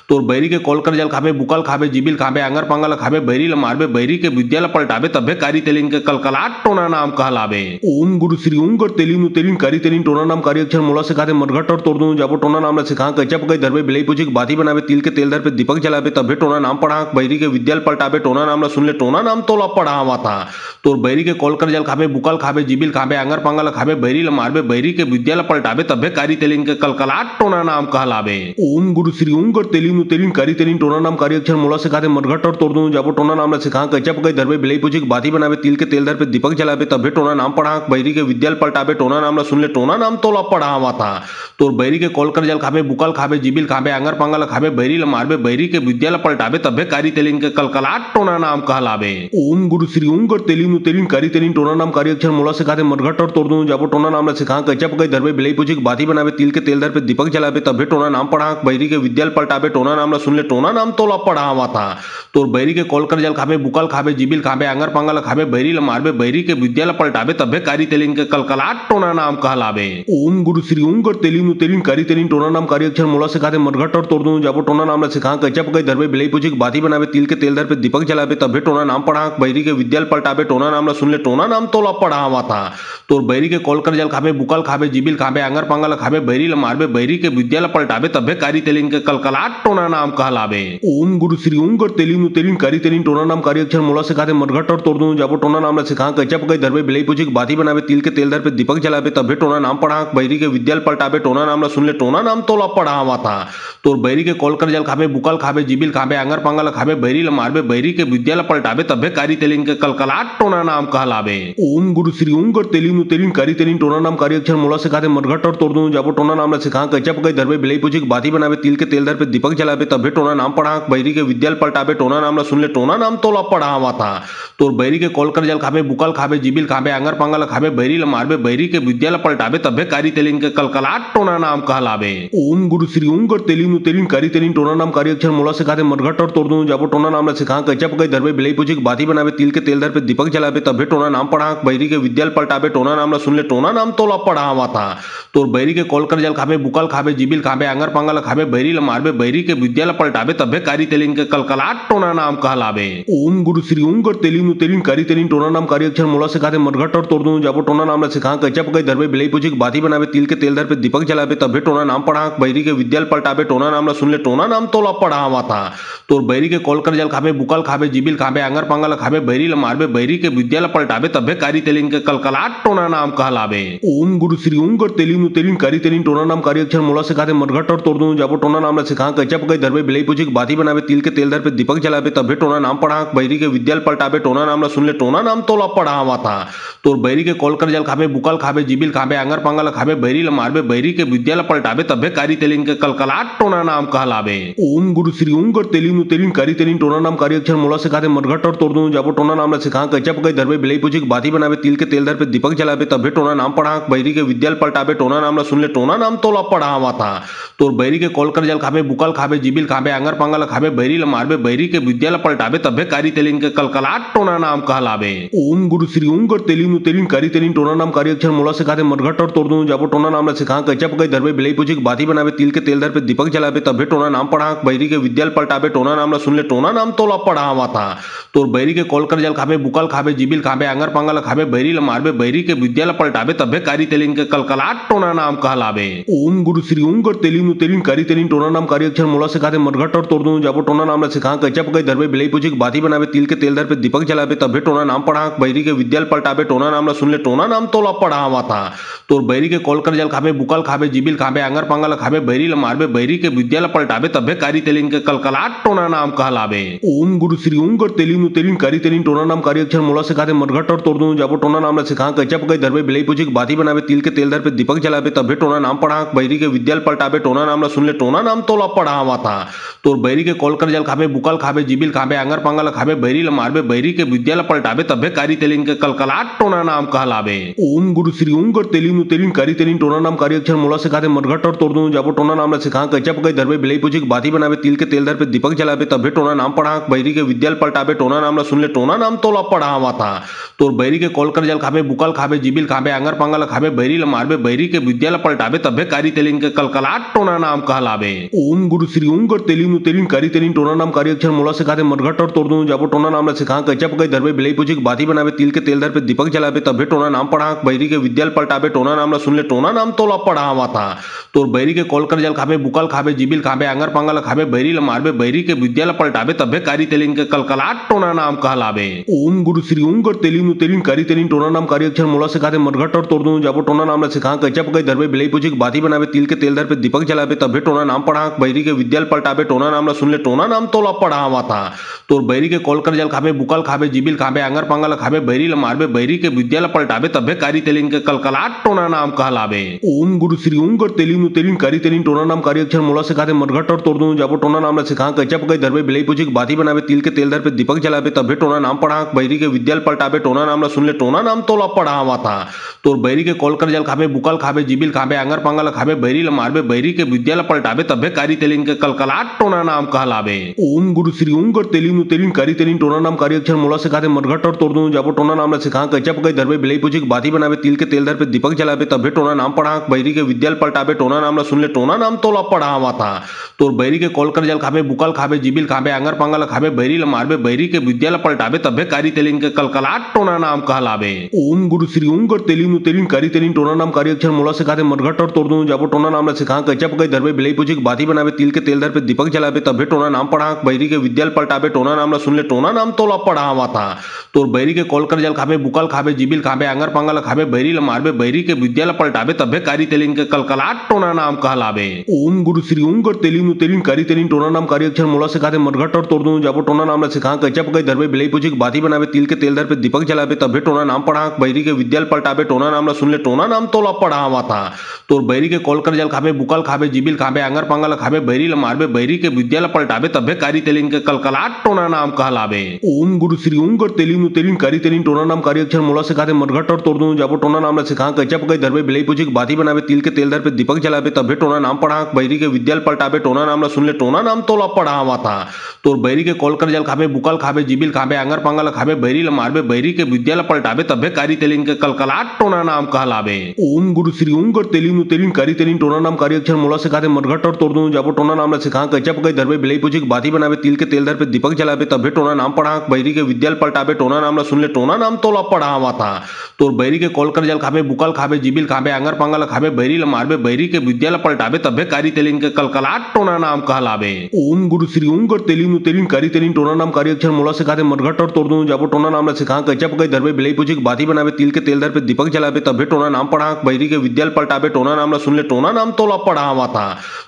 तो बैरी के कॉल कर जल खावे बुकल खावे जिबिल खावे आंगर पांगल खावे बैरी ल मारबे बैरी के विद्याल पलटावे तभे कारी तेलिन के कलकलाट टोना नाम कहलावे। ओम गुरु श्री ओम कर तेलिन तेलिन कारी तेलिन टोना नाम कारी अक्षर मोला सिखाते मरघट और तोड़ दूं जाबो टोना नाम ला सिखा कच्चा पकाई धरबे बिलाई पूछे बाती बनावे तिल के तेल धर पे दीपक जलावे तभे टोना नाम पढ़ा बैरी के विद्याल पलटावे टोना नाम ला सुन ले टोना नाम तोला पढ़ा हुआ था। तो बैरी के कॉल कर जल खावे बुकल खावे जिबिल खावे आंगर पांगल खावे बैरी ल मारबे बैरी के विद्याल पलटावे तभे कारी तेलिन के कलकलाट टोना नाम कहलावे। ओम गुरु श्री ओम कर तेलिन तेलिन कारी तेलिन टोना नाम कारी अक्षर मोला सिखाते मरघट और तोड़ दूं जाबो टोना नाम ला सिखा कच्चा पकाई धरबे बिलाई पूछे बाती बनावे तिल के तेल धर पे दीपक जलावे तभे टोना नाम पढ़ा बैरी के विद्याल पलटावे टोना नाम ला सुन ले टोना नाम तोला पढ़ा हुआ था। तो बैरी के कॉल कर जल खावे बुकल खावे जिबिल खावे आंगर पांगल खावे बैरी ल मारबे बैरी के विद्याल पलटावे तभे कारी तेलिन के कलकलाट टोना नाम कहलावे। ओम गुरु श्री ओम कर तेलिन तेलिन कारी तेलिन टोना नाम कारी अक्षर मोला सिखाते मरघट और तोड़ दूं जाबो टोना नाम ला सिखा कच्चा पकाई धरबे बिलाई पूछे बाती बनावे तिल के तेल धर पे दीपक जलावे तभे टोना नाम पढ़ा बैरी के विद्याल पलटावे टोना नाम ला सुन ले टोना नाम तोला पढ़ा हुआ था। तो बैरी के कॉल कर जल खावे बुकल खावे जिबिल खावे आंगर पांगल खावे बैरी ल मारबे बैरी के विद्याल पलटावे तभे कारी तेलिन के कलकलाट टोना नाम कहलावे। ओम गुरु श्री ओम कर तेलिन तेलिन कारी तेलिन टोना नाम कारी अक्षर मोला सिखाते मरघट और तोड़ दूं जाबो टोना नाम ला सिखा कच्चा पकाई धरबे बिलाई पूछे बाती बनावे तिल के तेल धर पे दीपक जलावे तभे टोना नाम पढ़ा बैरी के विद्याल पलटावे टोना नाम ला सुन ले टोना नाम तोला पढ़ा हुआ था। तो बैरी के कॉल कर जल खावे बुकल खावे जिबिल खावे आंगर पांगल खावे बैरी ल मारबे बैरी के विद्याल पलटावे तभे कारी तेलिन के कलकलाट टोना नाम कहलावे। ओम गुरु श्री ओम कर तेलिन तेलिन कारी तेलिन टोना नाम कारी अक्षर मोला सिखाते मरघट और तोड़ दूं जाबो टोना नाम ला सिखा कच्चा पकाई धरबे बिलाई पूछे बाती बनावे तिल के तेल धर पे दीपक जलावे तभे टोना नाम पढ़ा बैरी के विद्याल पलटावे टोना नाम ला सुन ले टोना नाम तोला पढ़ा हुआ था। तो बैरी के कॉल कर जल खावे बुकल खावे जिबिल खावे आंगर पांगल खावे बैरी ल मारबे बैरी के विद्याल पलटावे तभे कारी तेलिन के कलकलाट टोना नाम कहलावे। ओम गुरु श्री ओम कर तेलिन तेलिन कारी तेलिन टोना नाम कारी अक्षर मोला सिखाते मरघट और तोड़ दूं जाबो टोना नाम ला सिखा कच्चा पकाई धरबे बिलाई पूछे बाती बनावे तिल के तेल धर पे दीपक जलावे तभे टोना नाम पढ़ा बैरी के विद्याल पलटावे टोना नाम ला सुन ले टोना नाम तोला पढ़ा हुआ था। तो बैरी के कॉल कर जल खावे बुकल खावे जिबिल खावे आंगर पांगल खावे बैरी ल मारबे बैरी के विद्याल पलटावे तभे कारी तेलिन के कलकलाट टोना नाम कहलावे। ओम गुरु श्री ओम कर तेलिन तेलिन कारी तेलिन टोना नाम कारी अक्षर मोला सिखाते मरघट और तोड़ दूं जाबो टोना नाम ला सिखा कच्चा पकाई धरबे बिलाई पूछे बाती बनावे तिल के तेल धर पे दीपक जलावे तभे टोना नाम पढ़ा बैरी के विद्याल पलटावे टोना नाम ला सुन ले टोना नाम तोला पढ़ा हुआ था। तो बैरी के कॉल कर जल खावे बुकल खावे जिबिल खावे आंगर पांगल खावे बैरी ल मारबे बैरी के विद्याल पलटावे तभे कारी तेलिन के कलकलाट टोना नाम कहलावे। ओम गुरु श्री ओम कर तेलिन तेलिन कारी तेलिन टोना नाम कारी अक्षर मोला सिखाते मरघट और तोड़ दूं जाबो टोना नाम ला सिखा कच्चा पकाई धरबे बिलाई पूछे बाती बनावे तिल के तेल धर पे दीपक जलावे तभे टोना नाम पढ़ा बैरी के विद्याल पलटावे टोना नाम ला सुन ले टोना नाम तोला पढ़ा हुआ था। तो बैरी के कॉल कर जल खावे बुकल खाबे जिबिल खाबे आंगर पांगल खाबे बैरी ल मारबे बैरी के विद्या ल पलटाबे तब्बे कारी तेलिन के कलकलाट टोना नाम कहलाबे। ओम गुरु श्री ओम कर तेलिन तेलिन कारी तेलिन टोना नाम कारी अक्षर मोला सिखाते मरघट और तोड़ दूं जाबो टोना नाम ला सिखा कच्चा पकाई धरबे बिलाई पूछी बाती बनावे तिल के तेल धर पे दीपक जलाबे तब्बे टोना नाम पढ़ा बैरी के विद्याल पलटाबे टोना नाम ला सुन ले टोना नाम तोला पढ़ा हुआ था। तोर बैरी के कॉल कर जल खाबे बुकल खाबे जिबिल खाबे आंगर पांगल खाबे बैरी ल मारबे बैरी के विद्याल पलटाबे तब्बे कारी तेलिन के कलकलाट टोना नाम कहलाबे। ओम गुरु श्री ओम कर तेलिन तेलिन कारी तेलिन टोना नाम कारी अक्षर मोला सिखाते मरघट और तोड़ दूं जाबो टोना नाम ला सिखा कच्चा पकाई धरबे बिलाई पूछी बाती बनावे तिल के तेल धर पे दीपक जलाबे तब्बे टोना नाम पढ़ा बैरी के विद्याल पलटाबे टोना नाम ला सुन ले टोना नाम तोला पढ़ा हुआ था। तोर बैरी के कॉल कर जल खाबे बुकल खाबे जिबिल खाबे आंगर पांगल खाबे बैरी ल मारबे बैरी के विद्या ल पलटाबे तब्बे कारी तेलिन के कलकलाट टोना नाम कहलाबे। ओम गुरु श्री ओम कर तेलिन तेलिन कारी तेलिन टोना नाम कारी अक्षर मोला सिखाते मरघट और तोड़ दूं जाबो टोना नाम ला सिखा कच्चा पकाई धरबे बिलाई पूछी बाती बनावे तिल के तेल धर पे दीपक जलाबे तब्बे टोना नाम पढ़ा बैरी के विद्याल पलटाबे टोना नाम ला सुन ले टोना नाम तोला पढ़ा हुआ था। तोर बैरी के कॉल कर जल खाबे बुकल खाबे जिबिल खाबे आंगर पांगल खाबे बैरी ल मारबे बैरी के विद्या ल पलटाबे तब्बे कारी तेलिन के कलकलाट टोना नाम कहलाबे। ओम गुरु श्री ओम कर तेलिन तेलिन कारी तेलिन टोना नाम कारी अक्षर मोला सिखाते मरघट और तोड़ दूं जाबो टोना नाम ला सिखा कच्चा पकाई धरबे बिलाई पूछी बाती बनावे तिल के तेल धर पे दीपक जलाबे तब्बे टोना नाम पढ़ा बैरी के विद्याल पलटाबे टोना नाम ला सुन ले टोना नाम तोला पढ़ा हुआ था। तोर बैरी के कॉल कर जल खाबे बुकल खाबे जिबिल खाबे आंगर पांगल खाबे बैरी ल मारबे बैरी के विद्या ल पलटाबे तब्बे कारी तेलिन के कलकलाट टोना नाम कहलाबे। ओम गुरु श्री ओम कर तेलिन तेलिन कारी तेलिन टोना नाम कारी अक्षर मोला सिखाते मरघट और तोड़ दूं जाबो टोना नाम ला सिखा कच्चा पकाई धरबे बिलाई पूछी बाती बनावे तिल के तेल धर पे दीपक जलाबे तब्बे टोना नाम पढ़ा बैरी के विद्याल पलटाबे टोना नाम ला सुन ले टोना नाम तोला पढ़ा हुआ था। तोर बैरी के कॉल कर जल खाबे बुकल खाबे जिबिल खाबे आंगर पांगल खाबे बैरी ल मारबे बैरी के विद्या ल पलटाबे तब्बे कारी तेलिन के कलकलाट टोना नाम कहलाबे। ओम गुरु श्री ओम कर तेलिन तेलिन कारी तेलिन टोना नाम कारी अक्षर मोला सिखाते मरघट और तोड़ दूं जाबो टोना नाम ला सिखा कच्चा पकाई धरबे बिलाई पूछी बाती बनावे तिल के तेल धर पे दीपक जलाबे तब्बे टोना नाम पढ़ा बैरी के विद्याल पलटाबे टोना नाम ला सुन ले टोना नाम तोला पढ़ा हुआ था। तोर बैरी के कॉल कर जल खाबे बुकल खाबे जिबिल खाबे आंगर पांगल खाबे बैरी ल मारबे बैरी के विद्या ल पलटाबे तब्बे कारी तेलिन के कलकलाट टोना नाम कहलाबे। ओम गुरु श्री ओम कर तेलिन तेलिन कारी तेलिन टोना नाम कारी अक्षर मोला सिखाते मरघट और तोड़ दूं जाबो टोना नाम ला सिखा कच्चा पकाई धरबे बिलाई पूछी बाती बनावे तिल के तेल धर पे दीपक जलाबे तब्बे टोना नाम पढ़ा बैरी के विद्याल पलटाबे टोना नाम ला सुन ले टोना नाम तोला पढ़ा हुआ था। तोर बैरी के कॉल कर जल खाबे बुकल खाबे जिबिल खाबे आंगर पांगल खाबे बैरी ल मारबे बैरी के विद्या ल पलटाबे तब्बे कारी तेलिन के कलकलाट टोना नाम कहलाबे। ओम गुरु श्री ओम कर तेलिन तेलिन कारी तेलिन टोना नाम कारी अक्षर मोला सिखाते मरघट और तोड़ दूं जाबो टोना नाम ला सिखा कच्चा पकाई धरबे बिलाई पूछी बाती बनावे तिल के तेल धर पे दीपक जलाबे तब्बे टोना नाम पढ़ा बैरी के विद्याल पलटाबे टोना नाम ला सुन ले टोना नाम तोला पढ़ा हुआ था। तोर बैरी के कॉल कर जल खाबे बुकल खाबे जिबिल खाबे आंगर पांगल खाबे बैरी ल मारबे बैरी के विद्या ल पलटाबे तब्बे कारी तेलिन के कलकलाट टोना नाम कहलाबे। ओम गुरु श्री ओम कर तेलिन तेलिन कारी तेलिन टोना नाम कारी अक्षर मोला सिखाते मरघट और तोड़ दूं जाबो टोना नाम ला सिखा कच्चा पकाई धरबे बिलाई पूछी बाती बनावे तिल के तेल धर पे दीपक जलाबे तब्बे टोना नाम पढ़ा बैरी के विद्याल पलटाबे टोना नाम ला सुन ले टोना नाम तोला पढ़ा हुआ था। तोर बैरी के कॉल कर जल खाबे बुकल खाबे जिबिल खाबे आंगर पांगल खाबे बैरी ल मारबे बैरी के विद्या ल पलटाबे तब्बे कारी तेलिन के कलकलाट टोना नाम कहलाबे। ओम गुरु श्री ओम कर तेलिन तेलिन कारी तेलिन टोना नाम कारी अक्षर मोला सिखाते मरघट और तोड़ दूं जाबो टोना नाम ला सिखा कच्चा पकाई धरबे बिलाई पूछी बाती बनावे तिल के तेल धर पे दीपक जलाबे तब्बे टोना नाम पढ़ा बैरी के विद्याल पलटाबे टोना नाम ला सुन ले टोना नाम तोला पढ़ा हुआ था। तोर बैरी के कॉल कर जल खाबे बुकल खाबे जिबिल खाबे आंगर पांगल खाबे बैरी ल मारबे बैरी के विद्या ल पलटाबे तब्बे कारी तेलिन के कलकलाट टोना नाम कहलाबे। ओम गुरु श्री ओम कर तेलिन तेलिन कारी तेलिन टोना नाम कारी अक्षर मोला सिखाते मरघट और तोड़ दूं जाबो टोना नाम ला सिखा कच्चा पकाई धरबे बिलाई पूछी बाती बनावे तिल के तेल धर पे दीपक जलाबे तब्बे टोना नाम पढ़ा बैरी के विद्याल पलटाबे टोना नाम ला सुन ले टोना नाम तोला पढ़ा हुआ था। तोर बैरी के कॉल कर जल खाबे बुकल खाबे जिबिल खाबे आंगर पांगल खाबे बैरी ल मारबे बैरी के विद्या ल पलटाबे तब्बे कारी तेलिन के कलकलाट टोना नाम कहलाबे। ओम गुरु श्री ओम कर तेलिन तेलिन कारी तेलिन टोना नाम कारी अक्षर मोला सिखाते मरघट और तोड़ दूं जाबो टोना नाम ला सिखा कच्चा पकाई धरबे बिलाई पूछी बाती बनावे तिल के तेल धर पे दीपक जलाबे तब्बे टोना नाम पढ़ा बैरी के विद्याल पलटाबे टोना नाम ला सुन ले टोना नाम तोला पढ़ा हुआ था। तोर बैरी के कॉल कर जल खाबे बुकल खाबे जिबिल खाबे आंगर पांगल खाबे बैरी ल मारबे बैरी के विद्या ल पलटाबे तब्बे कारी तेलिन के कलकलाट टोना नाम कहलाबे। ओम गुरु श्री ओम कर तेलिन तेलिन कारी तेलिन टोना नाम कारी अक्षर मोला सिखाते मरघट और तोड़ दूं जाबो टोना नाम ला सिखा कच्चा पकाई धरबे बिलाई पूछी बाती बनावे तिल के तेल धर पे दीपक जलाबे तब्बे टोना नाम पढ़ा बैरी के विद्याल पलटाबे टोना नाम ला सुन ले टोना नाम तोला पढ़ा हुआ था। तोर बैरी के कॉल कर जल खाबे बुकल खाबे जिबिल खाबे आंगर पांगल खाबे बैरी ल मारबे बैरी के विद्या ल पलटाबे तब्बे कारी तेलिन के कलकलाट टोना नाम कहलाबे। ओम गुरु श्री ओम कर तेलिन तेलिन कारी तेलिन टोना नाम कारी अक्षर मोला सिखाते मरघट और तोड़ दूं जाबो टोना नाम ला सिखा कच्चा पकाई धरबे बिलाई पूछी बाती बनावे तिल के तेल धर पे दीपक जलाबे तब्बे टोना नाम पढ़ा बैरी के विद्याल पलटाबे टोना नाम ला सुन ले टोना नाम तोला पढ़ा हुआ था। तोर बैरी के कॉल कर जल खाबे बुकल खाबे जिबिल खाबे आंगर पांगल खाबे बैरी ल मारबे बैरी के विद्या ल पलटाबे तब्बे कारी तेलिन के कलकलाट टोना नाम कहलाबे। ओम गुरु श्री ओम कर तेलिन तेलिन कारी तेरीन टोना नाम कार्य अक्षर मोला सिखाते मरघट और तोड़ दूं जाबो टोना नाम ला सिखा कच्चा पकाई धरबे बिलाई पूछी बाती बनावे तिल के तेल धर पे दीपक जलावे तभे टोना नाम पढ़ा बैरी के विद्याल पलटावे टोना नाम ला सुन ले टोना नाम तोला पढ़ावा था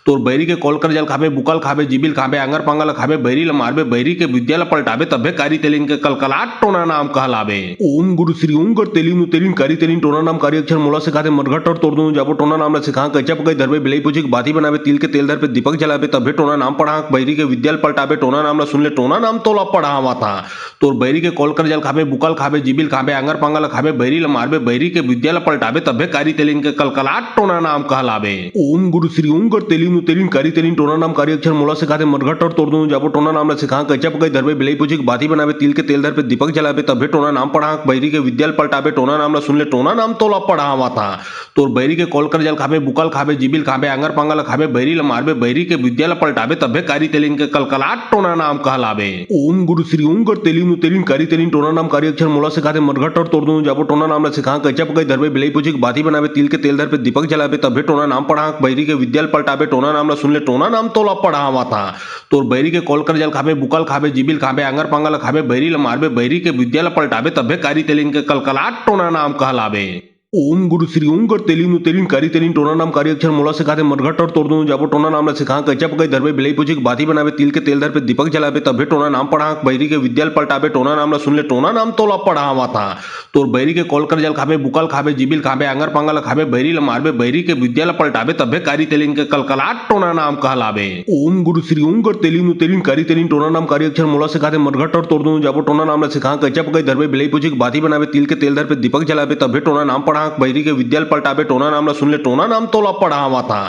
तोर बैरी के कॉल कर जल खावे बुकल खावे जिबिल खावे आंगर पांगल खावे बैरी ला मारबे बैरी के विद्याल पलटावे तभे कारी तेलिन के कलकलाट टोना नाम कहलावे। ओम गुरु श्री ओम कर तेलिन तेलिन कारी तेलिन टोना नाम कार्य अक्षर मोला सिखाते मरघट और तोड़ दूं जाबो टोना नाम ला सिखा कच्चा पकाई धरबे बिलाई पूछी बाती बनावे तिल के तेल धर पे दीपक जलावे तभे टोना नाम पढ़ा बैरी के विद्याल पलटावे टोना नाम ला सुन ले टोना नाम तोला पढ़ावा था तोर बैरी के कॉल कर जल खावे बुकल खावे जिबिल खावे आंगर पांगल खावे बैरी ला मारबे बैरी के विद्याल पलटावे तभे कारी तेलिन के कलकलाट टोना नाम कहलावे। ओम गुरु श्री ओम कर तेलिन तेलिन कारी तेलिन टोना नाम कार्य अक्षर मोला सिखाते मरघट और तोड़ दूं जाबो टोना नाम ला सिखा कच्चा पकाई धरबे बिलाई पूछी बाती बनावे तिल के तेल धर पे दीपक जलावे तभे टोना नाम पढ़ा बैरी के विद्याल पलटावे टोना नाम ला सुन ले टोना नाम तोला पढ़ावा था तोर बैरी के कॉल कर जल खावे बुकल खावे जिबिल खावे आंगर पांगल खावे बैरी ला मारबे बैरी के विद्याल पलटावे तभे कारी तेलिन के कलकलाट टोना नाम कहलावे। ओम गुरु श्री ओम कर तेलिन तेलिन कारी तेलिन टोना नाम कार्य अक्षर मोला सिखाते मरघट और तोड़ दूं जाबो टोना नाम ला सिखा कच्चा पकाई धरबे बिलाई पूछी बाती बनावे तिल के तेल धर पे दीपक जलावे तभे टोना नाम पढ़ा बैरी के विद्याल पलटावे टोना नाम ला सुन ले टोना नाम तोला पढ़ावा था तोर बैरी के कॉल कर जल खावे बुकल खावे जिबिल खावे आंगर पांगल खावे बैरी ला मारबे बैरी के विद्याल पलटावे तभे कारी तेलिन के कलकलाट टोना नाम कहलावे। ओम गुरु श्री ओम कर तेलिन तेलिन कारी तेलिन टोना नाम कार्य अक्षर मोला सिखाते मरघट और तोड़ दूं जाबो टोना नाम ला सिखा कच्चा पकाई धरबे बिलाई पूछी बाती बनावे तिल के तेल धर पे दीपक जलावे तभे टोना नाम पढ़ा बैरी के विद्याल पलटावे टोना नाम ला सुन ले टोना नाम तोला पढ़ावा था तोर बैरी के कॉल कर जल खावे बुकल खावे जिबिल खावे आंगर पांगल खावे बैरी ला मारबे बैरी के विद्याल पलटावे तभे कारी तेलिन के कलकलाट टोना नाम कहलावे। ओम गुरु श्री ओम कर तेलिन तेलिन कारी तेलिन टोना नाम कार्य अक्षर मोला सिखाते मरघट और तोड़ दूं जाबो टोना नाम ला सिखा कच्चा पकाई धरबे बिलाई पूछी बाती बनावे तिल के तेल धर पे दीपक जलावे तभे टोना नाम पढ़ा बैरी के विद्याल पलटावे टोना नाम ला सुन ले टोना नाम तोला पढ़ावा था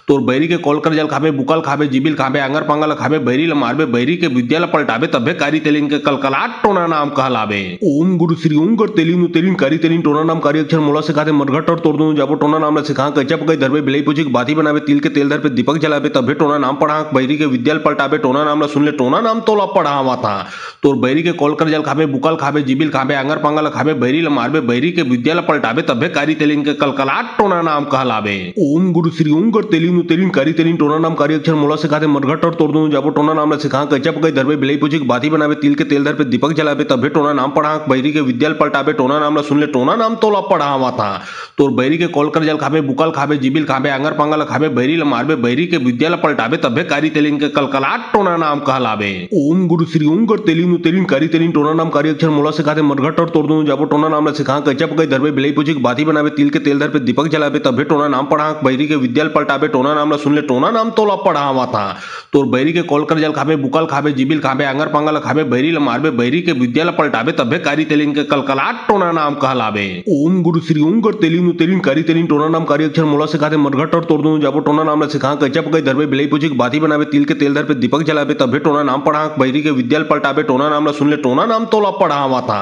तोर बैरी के कॉल कर जल खावे बुकल खावे जिबिल खावे आंगर पांगल खावे बैरी ला मारबे बैरी के विद्याल पलटावे तभे कारी तेलिन के कलकलाट टोना नाम कहलावे। ओम गुरु श्री ओम कर तेलिन तेलिन कारी तेलिन टोना नाम कार्य अक्षर मोला सिखाते मरघट और तोड़ दूं जाबो टोना नाम ला सिखा कच्चा पकाई धरबे बिलाई पूछी बाती बनावे तिल के तेल धर पे दीपक जलावे तभे टोना नाम पढ़ा बैरी के विद्याल पलटावे टोना नाम ला सुन ले टोना नाम तोला पढ़ावा था तोर बैरी के कॉल कर जल खावे बुकल खावे जिबिल खावे आंगर पांगल खावे बैरी ला मारबे बैरी के विद्याल पलटावे तभे कारी तेलिन के कलकलाट टोना नाम कहलावे। ओम गुरु श्री ओम कर तेलिन तेलिन कारी तेलिन टोना नाम कार्य अक्षर मोला सिखाते मरघट और तोड़ दूं जाबो टोना नाम ला सिखा कच्चा पकाई धरबे बिलाई पूछी बाती बनावे तिल के तेल धर पे दीपक जलावे तभे टोना नाम पढ़ा बैरी के विद्याल पलटावे टोना नाम ला सुन ले टोना नाम तोला पढ़ावा था तोर बैरी के कॉल कर जल खावे बुकल खावे जिबिल खावे आंगर पांगल खावे बैरी ला मारबे बैरी के विद्याल पलटावे तभे कारी तेलिन के कलकलाट टोना नाम कहलावे। ओम गुरु श्री ओम कर तेलिन तेलिन कारी तेलिन टोना नाम कार्य अक्षर मोला सिखाते मरघट और तोड़ दूं जाबो टोना नाम ला सिखा कच्चा पकाई धरबे बिलाई पूछी बाती बनावे तिल के तेल धर पे दीपक जलावे तभे टोना नाम पढ़ा बैरी के विद्याल पलटावे टोना नाम ला सुन ले टोना नाम तोला पढ़ावा था तोर बैरी के कॉल कर जल खावे बुकल खावे जिबिल खावे आंगर पांगल खावे बैरी ला मारबे बैरी के विद्याल पलटावे तभे कारी तेलिन के कलकलाट टोना नाम कहलावे। ओम गुरु श्री ओम कर तेलिन तेलिन कारी तेलिन टोना नाम कार्य अक्षर मोला सिखाते मरघट और तोड़ दूं जाबो टोना नाम ला सिखा कच्चा पकाई धरबे बिलाई पूछी बाती बनावे तिल के तेल धर पे दीपक जलावे तभे टोना नाम पढ़ा बैरी के विद्याल पलटावे टोना नाम ला सुन ले टोना नाम तोला पढ़ावा था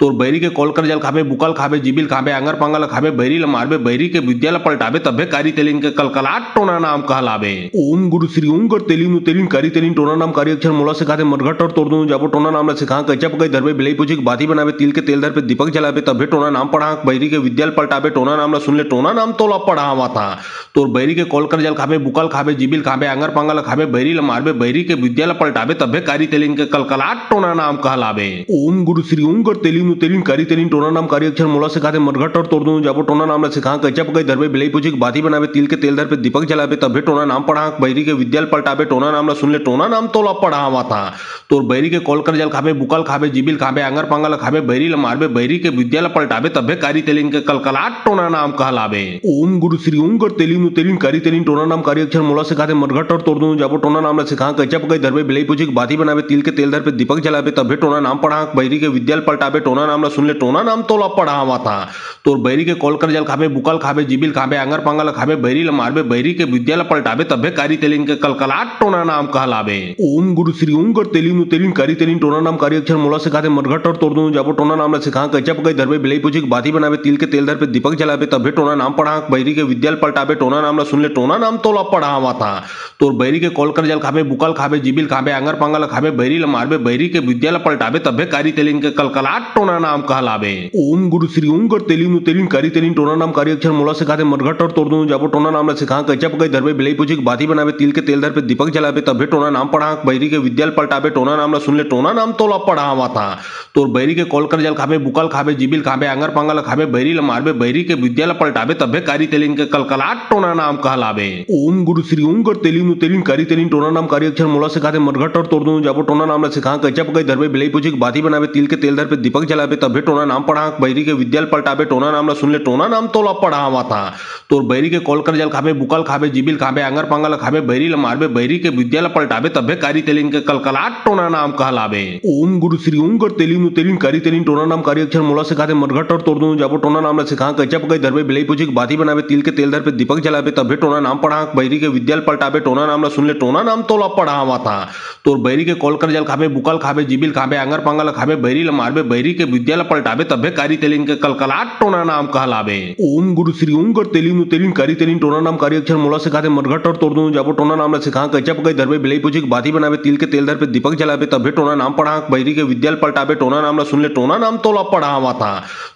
तोर बैरी के कॉल कर जल खावे बुकल खावे जिबिल खावे आंगर पांगल खावे बैरी ला मारबे बैरी के विद्याल पलटावे तभे कारी तेलिन के कलकलाट टोना नाम कहलावे। ओम गुरु श्री ओम कर तेलिन तेलिन कारी तेलिन टोना नाम कार्य अक्षर मोला सिखाते मरघट और तोड़ दूं जाबो टोना नाम ला सिखा कच्चा पकाई धरबे बिलाई पूछी बाती बनावे तिल के तेल धर पे दीपक जलावे तभे टोना नाम पढ़ा बैरी के विद्याल पलटावे टोना नाम ला सुन ले टोना नाम तोला पढ़ावा था तोर बैरी के कॉल कर जल खावे बुकल खावे जिबिल खावे आंगर पांगल खावे बैरी ला मारबे बैरी के विद्याल पलटावे तभे कारी तेलिन के कलकलाट टोना नाम कहलावे। ओम गुरु श्री ओम कर तेलिन तेलिन कारी तेलिन टोना नाम कार्य अक्षर मोला सिखाते मरघट और तोड़ दूं जाबो टोना नाम ला सिखा कच्चा पकाई धरबे बिलाई पूछी बाती बनावे तिल के तेल धर पे दीपक जलावे तभे टोना नाम पढ़ा बैरी के विद्याल पलटावे टोना नाम ला सुन ले टोना नाम तोला पढ़ावा था तोर बैरी के कॉल कर जल खावे बुकल खावे जिबिल खावे आंगर पांगल खावे बैरी ला मारबे बैरी के विद्याल पलटावे तभे कारी तेलिन के कलकलाट टोना नाम कहलावे। ओम गुरु श्री ओम कर तेलिन तेलिन कारी तेलिन टोना नाम कार्य अक्षर मोला सिखाते मरघट और तोड़ दूं जाबो टोना नाम ला सिखा कच्चा पकाई धरबे बिलाई पूछी बाती बनावे तिल के तेल धर पे दीपक जलावे तभे टोना नाम पढ़ा बैरी के विद्याल पलटावे टोना नाम ला सुन ले टोना नाम तोला पढ़ावा था तोर बैरी के कॉल कर जल खावे बुकल खावे जिबिल खावे आंगर पांगल खावे बैरी ला मारबे बैरी के विद्याल पलटावे तभे कारी तेलिन के कलकलाट टोना नाम कहलावे। ओम गुरु श्री ओम कर तेलिन तेलिन कारी तेलिन टोना नाम कार्य अक्षर मोला सिखाते मरघट और तोड़ दूं जाबो टोना नाम ला सिखा कच्चा पकाई धरबे बिलाई पूछी बाती बनावे तिल के तेल धर पे दीपक जलावे तभे टोना नाम पढ़ा बैरी के विद्याल पलटावे टोना नाम ला सुन ले टोना नाम तोला पढ़ावा था तोर बैरी के कॉल कर जल खावे बुकल खावे जिबिल खावे आंगर पांगल खावे बैरी ला मारबे बैरी के विद्याल पलटावे तभे कारी तेलिन के कलकलाट टोना नाम कहलावे। ओम गुरु श्री ओम कर तेलिन तेलिन कारी तेलिन टोना नाम कारी अक्षर मोला से खाते मरघट और तोड़ दूं जाबो टोना नाम ला सिखा कच्चा पकाई धरबे बिलाई पूछी बाती बनावे तिल के तेल धर पे दीपक जलावे तभे टोना नाम पढ़ा बैरी के विद्याल पलटावे टोना नाम ला सुन ले टोना नाम तोला पढ़ावा था तोर बैरी के कॉल कर जल खावे बुकल खावे जिबिल खावे आंगर पांगल खावे बैरी ला मारबे बैरी के विद्याल पलटावे तभे कारी तेलिन के कलकलाट टोना नाम कहलावे। ओम गुरु श्री ओम कर तेलिन तेलिन कारी तेलिन टोना नाम कारी अक्षर मोला से खाते मरघट और तोड़ दूं जाबो टोना नाम ला सिखा कच्चा पकाई धरबे बिलाई पूछी बाती बनावे तिल के तेल धर पे दीपक जलावे तभे टोना नाम पढ़ा बैरी के विद्याल पलटावे टोना नाम ला सुन ले टोना नाम तोला पढ़ावा था तोर बैरी के कॉल कर जल खावे बुकल खावे जिबिल खावे आंगर पांगल खावे बैरी ला मारबे बैरी के विद्याल पलटावे तभे कारी तेलिन के कलकलाट टोना नाम कहलावे। ओम गुरु श्री ओम कर तेलिन तेलिन कारी तेलिन टोना नाम कारी अक्षर मोला से खाते मरघट और तोड़ दूं जाबो टोना नाम ला सिखा कच्चा पकाई धरबे बिलाई पूछी बाती बनावे तिल के तेल धर पे दीपक जलावे तभे टोना नाम पढ़ा बैरी के विद्याल पलटावे टोना नाम ला सुन ले टोना नाम तोला पढ़ावा था तोर बैरी के कॉल कर जल खावे बुकल खावे जिबिल खावे आंगर पांगल खावे बैरी ला मारबे बैरी के विद्याल पलटावे तभे कारी तेलिन के कलकलाट टोना नाम कहलावे। ओम गुरु श्री ओम कर तेलिन तेलिन कारी तेलिन टोना नाम कारी अक्षर मोला से खाते मरघट और तोड़ दूं जाबो टोना नाम ला सिखा कच्चा पकाई धरबे बिलाई पूछी बाती बनावे तिल के तेल धर पे दीपक जलावे तभे टोना नाम पढ़ा बैरी के विद्याल पलटावे टोना नाम ला सुन ले टोना नाम तोला पढ़ावा था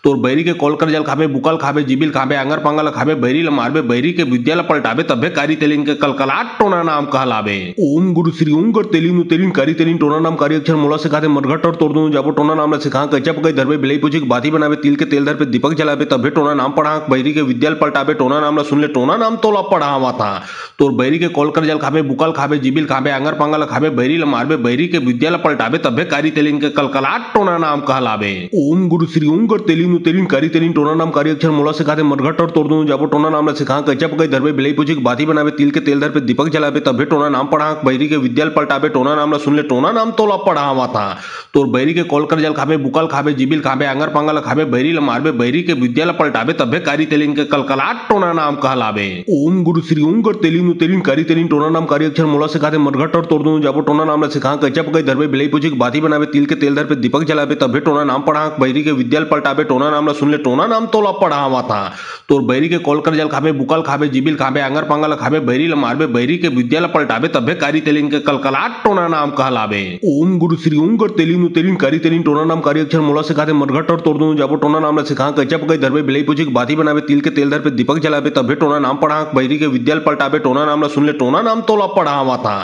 तोर बैरी के कॉल कर जल खावे बुकल खावे जिबिल खावे आंगर पांगल खावे बैरी ला मारबे बैरी के विद्याल पलटावे तभे कारी तेलिन के कलकलाट टोना नाम कहलावे। ओम गुरु श्री ओम कर तेलिन तेलिन कारी तेलिन टोना नाम कारी अक्षर मोला से खाते मरघट और तोड़ दूं जाबो टोना नाम ला सिखा कच्चा पकाई धरबे बिलाई पूछी बाती बनावे तिल के तेल धर पे दीपक जलावे तभे टोना नाम पढ़ा बैरी के विद्याल पलटावे टोना नाम ला सुन ले टोना नाम तोला पढ़ावा था तोर बैरी के कॉल कर जल खावे बुकल खावे जिबिल खावे आंगर पांगल खावे बैरी ला मारबे बैरी के विद्याल पलटावे तभे कारी तेलिन के कलकलाट टोना नाम कहलावे। ओम गुरु श्री ओम कर तेलिन तेलिन कारी तेलिन टोना नाम कारी अक्षर मोला से खाते मरघट और तोड़ दूं जाबो टोना नाम ला सिखा कच्चा पकाई धरबे बिलाई पूछी बाती बनावे तिल के तेल धर पे दीपक जलावे तभे टोना नाम पढ़ा बैरी के विद्याल पलटावे टोना नाम ला सुन ले टोना नाम तोला पढ़ावा था तोर बैरी के कॉल कर जल खावे बुकल खावे जिबिल खावे आंगर पांगल खावे बैरी ला मारबे बैरी के विद्याल पलटावे तभे कारी तेलिन के कलकलाट टोना नाम कहलावे। ओम गुरु श्री ओम कर तेलिन तेलिन कारी तेलिन टोना नाम कारी अक्षर मोला से खाते मरघट और तोड़ दूं जाबो टोना नाम ला सिखा कच्चा पकाई धरबे बिलाई पूछी बाती बनावे तिल के तेल धर पे दीपक जलावे तभे टोना नाम पढ़ा बैरी के विद्याल पलटावे टोना नाम ला सुन ले टोना नाम तोला पढ़ावा था तोर बैरी के कॉल कर जल खावे बुकल खावे जिबिल खावे आंगर पांगल खावे बैरी ला मारबे बैरी के विद्याल पलटावे तभे कारी तेलिन के कलकलाट टोना नाम कहलावे। ओम गुरु श्री ओम कर तेलिन तेलिन कारी तेलिन टोना नाम कारी अक्षर मोला से खाते मरघट और तोड़ दूं जाबो टोना नाम ला सिखा कच्चा पकाई धरबे बिलाई पूछी बाती बनावे तिल के तेल धर पे दीपक जलावे तभे टोना नाम पढ़ा बैरी के विद्याल पलटावे टोना नाम ला सुन ले टोना नाम तोला पढ़ावा था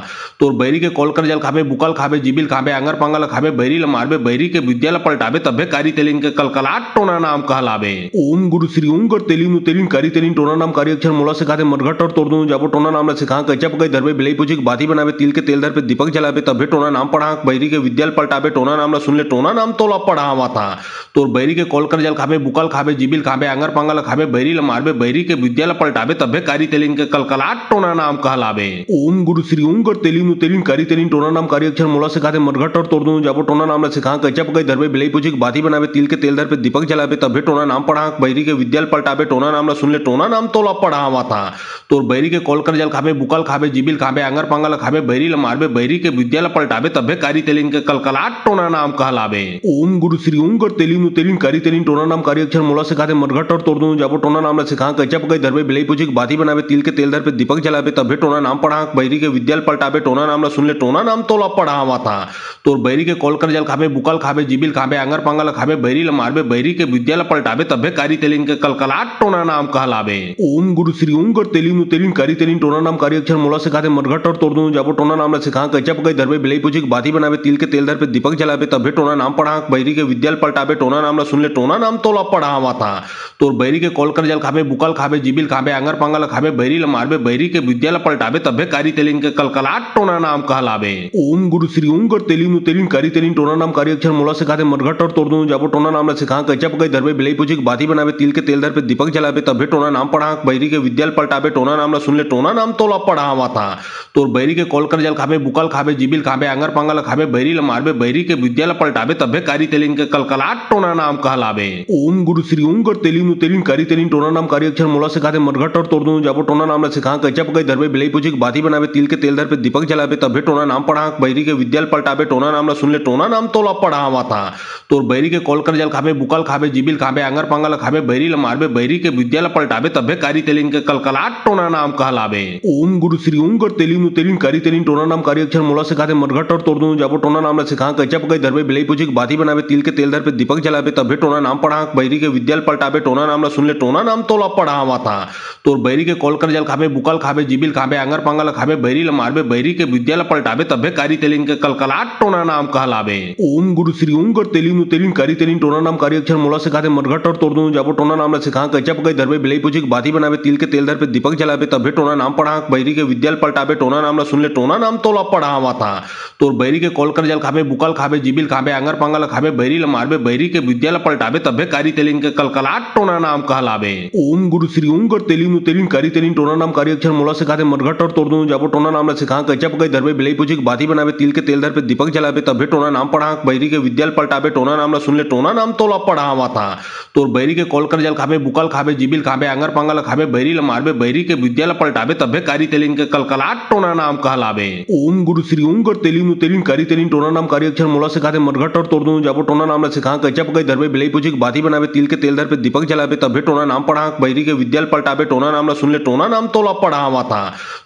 तोर बैरी के कॉल कर जल खावे बुकल खावे जिबिल खावे आंगर पांगल खावे बैरी ला मारबे बैरी के विद्याल पलटावे तभे कारी तेलिन के कलकलाट टोना नाम कहलावे। ओम गुरु श्री ओम कर तेलिन तेलिन कारी तेलिन टोना नाम कारी अक्षर मोला से खाते मरघट और तोड़ दूं जाबो टोना नाम ला सिखा कच्चा पकाई धरबे बिलाई पूछी बाती बनावे तिल के तेल धर पे दीपक जलावे तभे टोना नाम पढ़ा बैरी के विद्याल पलटावे टोना नाम ला सुन ले टोना नाम तोला पढ़ावा था तोर बैरी के कॉल कर जल खावे बुकल खावे जिबिल खावे आंगर पांगल खावे बैरी ला मारबे बैरी के विद्याल पलटावे तभे कारी तेलिन के कलकलाट टोना नाम कहलावे। ओम गुरु श्री ओम कर तेलिन तेलिन कारी तेलिन टोना नाम कारी अक्षर मोला से खाते मरघट और तोड़ दूं जाबो टोना नाम ला सिखा कच्चा पकाई धरबे बिलाई पूछी बाती बनावे तिल के तेल धर पे दीपक जलावे तभे टोना नाम पढ़ा बैरी के विद्याल पलटावे टोना नाम ला सुन ले टोना नाम तोला पढ़ावा था तोर बैरी के कॉल कर जल खावे बुकल खावे जिबिल खावे आंगर पांगल खावे बैरी ला मारबे बैरी के विद्याल पलटावे तभे कारी तेलिन के कलकलाट टोना नाम कहलावे। ओम गुरु श्री ओम कर तेलिन तेलिन कारी तेलिन टोना नाम कारी अक्षर मोला से खाते मरघट और तोड़ दूं जाबो टोना नाम ला सिखा कच्चा पकाई धरबे बिलाई पूछी बाती बनावे तिल के तेल धर पे दीपक जलावे तभे टोना नाम पढ़ा बैरी के विद्याल पलटावे टोना नाम ला सुन ले टोना नाम तोला पढ़ावा था तोर बैरी के कॉल कर जल खावे बुकल खावे जिबिल खावे आंगर पांगल खावे बैरी ला मारबे बैरी के विद्याल पलटावे तभे कारी तेलिन के कलकलाट टोना नाम कहलावे। ओम गुरु श्री ओम कर तेलिन तेलिन कारी तेलिन टोना नाम कारी अक्षर मोला से खाते मरघट और तोड़ दूं जाबो टोना नाम ला सिखा कच्चा पकाई धरबे बिलाई पूछी बाती बनावे तिल के तेल धर पे दीपक जलावे तभे टोना नाम पढ़ा बैरी के विद्याल पलटावे टोना नाम ला सुन ले टोना नाम तोला पढ़ावा था तोर बैरी के कॉल कर जल खावे बुकल खावे जिबिल खावे आंगर पांगल खावे बैरी ला मारबे बैरी के विद्याल पलटावे तभे कारी तेलिन के कलकलाट टोना नाम कहलावे। ओम गुरु श्री ओम कर तेलिन तेलिन कारी तेलिन टोना नाम कारी अक्षर मोला से खाते मरघट और तोड़ दूं जाबो टोना नाम ला सिखा कच्चा पकाई धरबे बिलाई पूछी बाती बनावे तिल के तेल धर पे दीपक जलावे तभे टोना नाम पढ़ा बैरी के विद्याल पलटावे टोना नाम ला सुन ले टोना नाम तोला पढ़ावा था तोर बैरी के कॉल कर जल खावे बुकल खावे जिबिल खावे आंगर पांगल खावे बैरी ला मारबे बैरी के विद्याल पलटावे तभे कारी तेलिन के कलकलाट टोना नाम कहलावे। ओम गुरु श्री ओम कर तेलिन तेलिन कारी तेलिन टोना नाम कारी अक्षर मोला से खाते मरघट और तोड़ दूं जाबो टोना नाम ला सिखा कच्चा पकाई धरबे बिलाई पूछी बाती बनावे तिल के तेल धर पे दीपक जलावे तभे टोना नाम पढ़ा बैरी के विद्याल पलटावे टोना नाम ला सुन ले टोना नाम तोला पढ़ावा था तोर बैरी के कॉल कर जल खावे बुकल खावे जिबिल खावे आंगर पांगल खावे बैरी ला मारबे बैरी के विद्याल पलटावे तभे कारी तेलिन के कलकलाट टोना नाम कहलावे। ओम गुरु श्री ओम कर तेलिन तेलिन कारी तेलिन टोना नाम कारी अक्षर मोला से खाते मरघट और तोड़ दूं जाबो टोना नाम ला सिखा कच्चा पकाई धरबे बिलाई पूछी बाती बनावे तिल के तेल धर पे दीपक जलावे तभे टोना नाम पढ़ा बैरी के विद्याल पलटावे टोना नाम ला सुन ले टोना नाम तोला पढ़ावा था। तोर बैरी के कॉल कर जल खाबे बुकल खाबे जिबिल खाबे आंगर पांगल खाबे बैरी ल मारबे बैरी के विद्या ल पलटावे तबे कारी तेलिन के कलकलाट टोना नाम कहलावे। ओम गुरु श्री ओम कर तेलिन तेलिन कारी तेलिन टोना नाम कारी अक्षर मोला सिखाते मरघट और तोड़ दूं जाबो टोना नाम ला सिखा कच्चा पकाई धरबे बिलाई पूछी बाती बनावे तिल के तेल धर पे दीपक जलावे तबे टोना नाम पढ़ा बैरी के विद्याल पलटावे टोना नाम ला सुन ले टोना नाम तोला पढ़ावा था। तोर बैरी के कॉल कर जल खाबे बुकल खाबे जिबिल खाबे आंगर पांगल खाबे बैरी ल मारबे बैरी के विद्या ल पलटावे तबे कारी तेलिन के कलकलाट टोना नाम कहलावे। ओम गुरु श्री ओम कर तेलिन तेलिन कारी तेलिन टोना नाम कारी अक्षर मोला सिखाते मरघट और तोड़ दूं जाबो टोना नाम ला सिखा कच्चा पकाई धरबे बिलाई पूछी बाती बनावे तिल के तेल धर पे दीपक जलावे तबे टोना नाम पढ़ा बैरी के विद्याल पलटावे टोना नाम ला सुन ले टोना नाम तोला पढ़ावा था। तोर बैरी के कॉल कर जल खाबे बुकल खाबे जिबिल खाबे आंगर पांगल खाबे बैरी ल मारबे बैरी के विद्या ल पलटावे तबे कारी तेलिन के कलकलाट टोना नाम कहलावे। ओम गुरु श्री ओम कर तेलिन तेलिन कारी तेलिन टोना नाम कारी अक्षर मोला सिखाते मरघट और तोड़ दूं जाबो टोना नाम ला सिखा कच्चा पकाई धरबे बिलाई पूछी बाती बनावे तिल के तेल धर पे दीपक जलावे तबे टोना नाम पढ़ा बैरी के विद्याल पलटावे टोना नाम ला सुन ले टोना नाम तोला पढ़ावा था।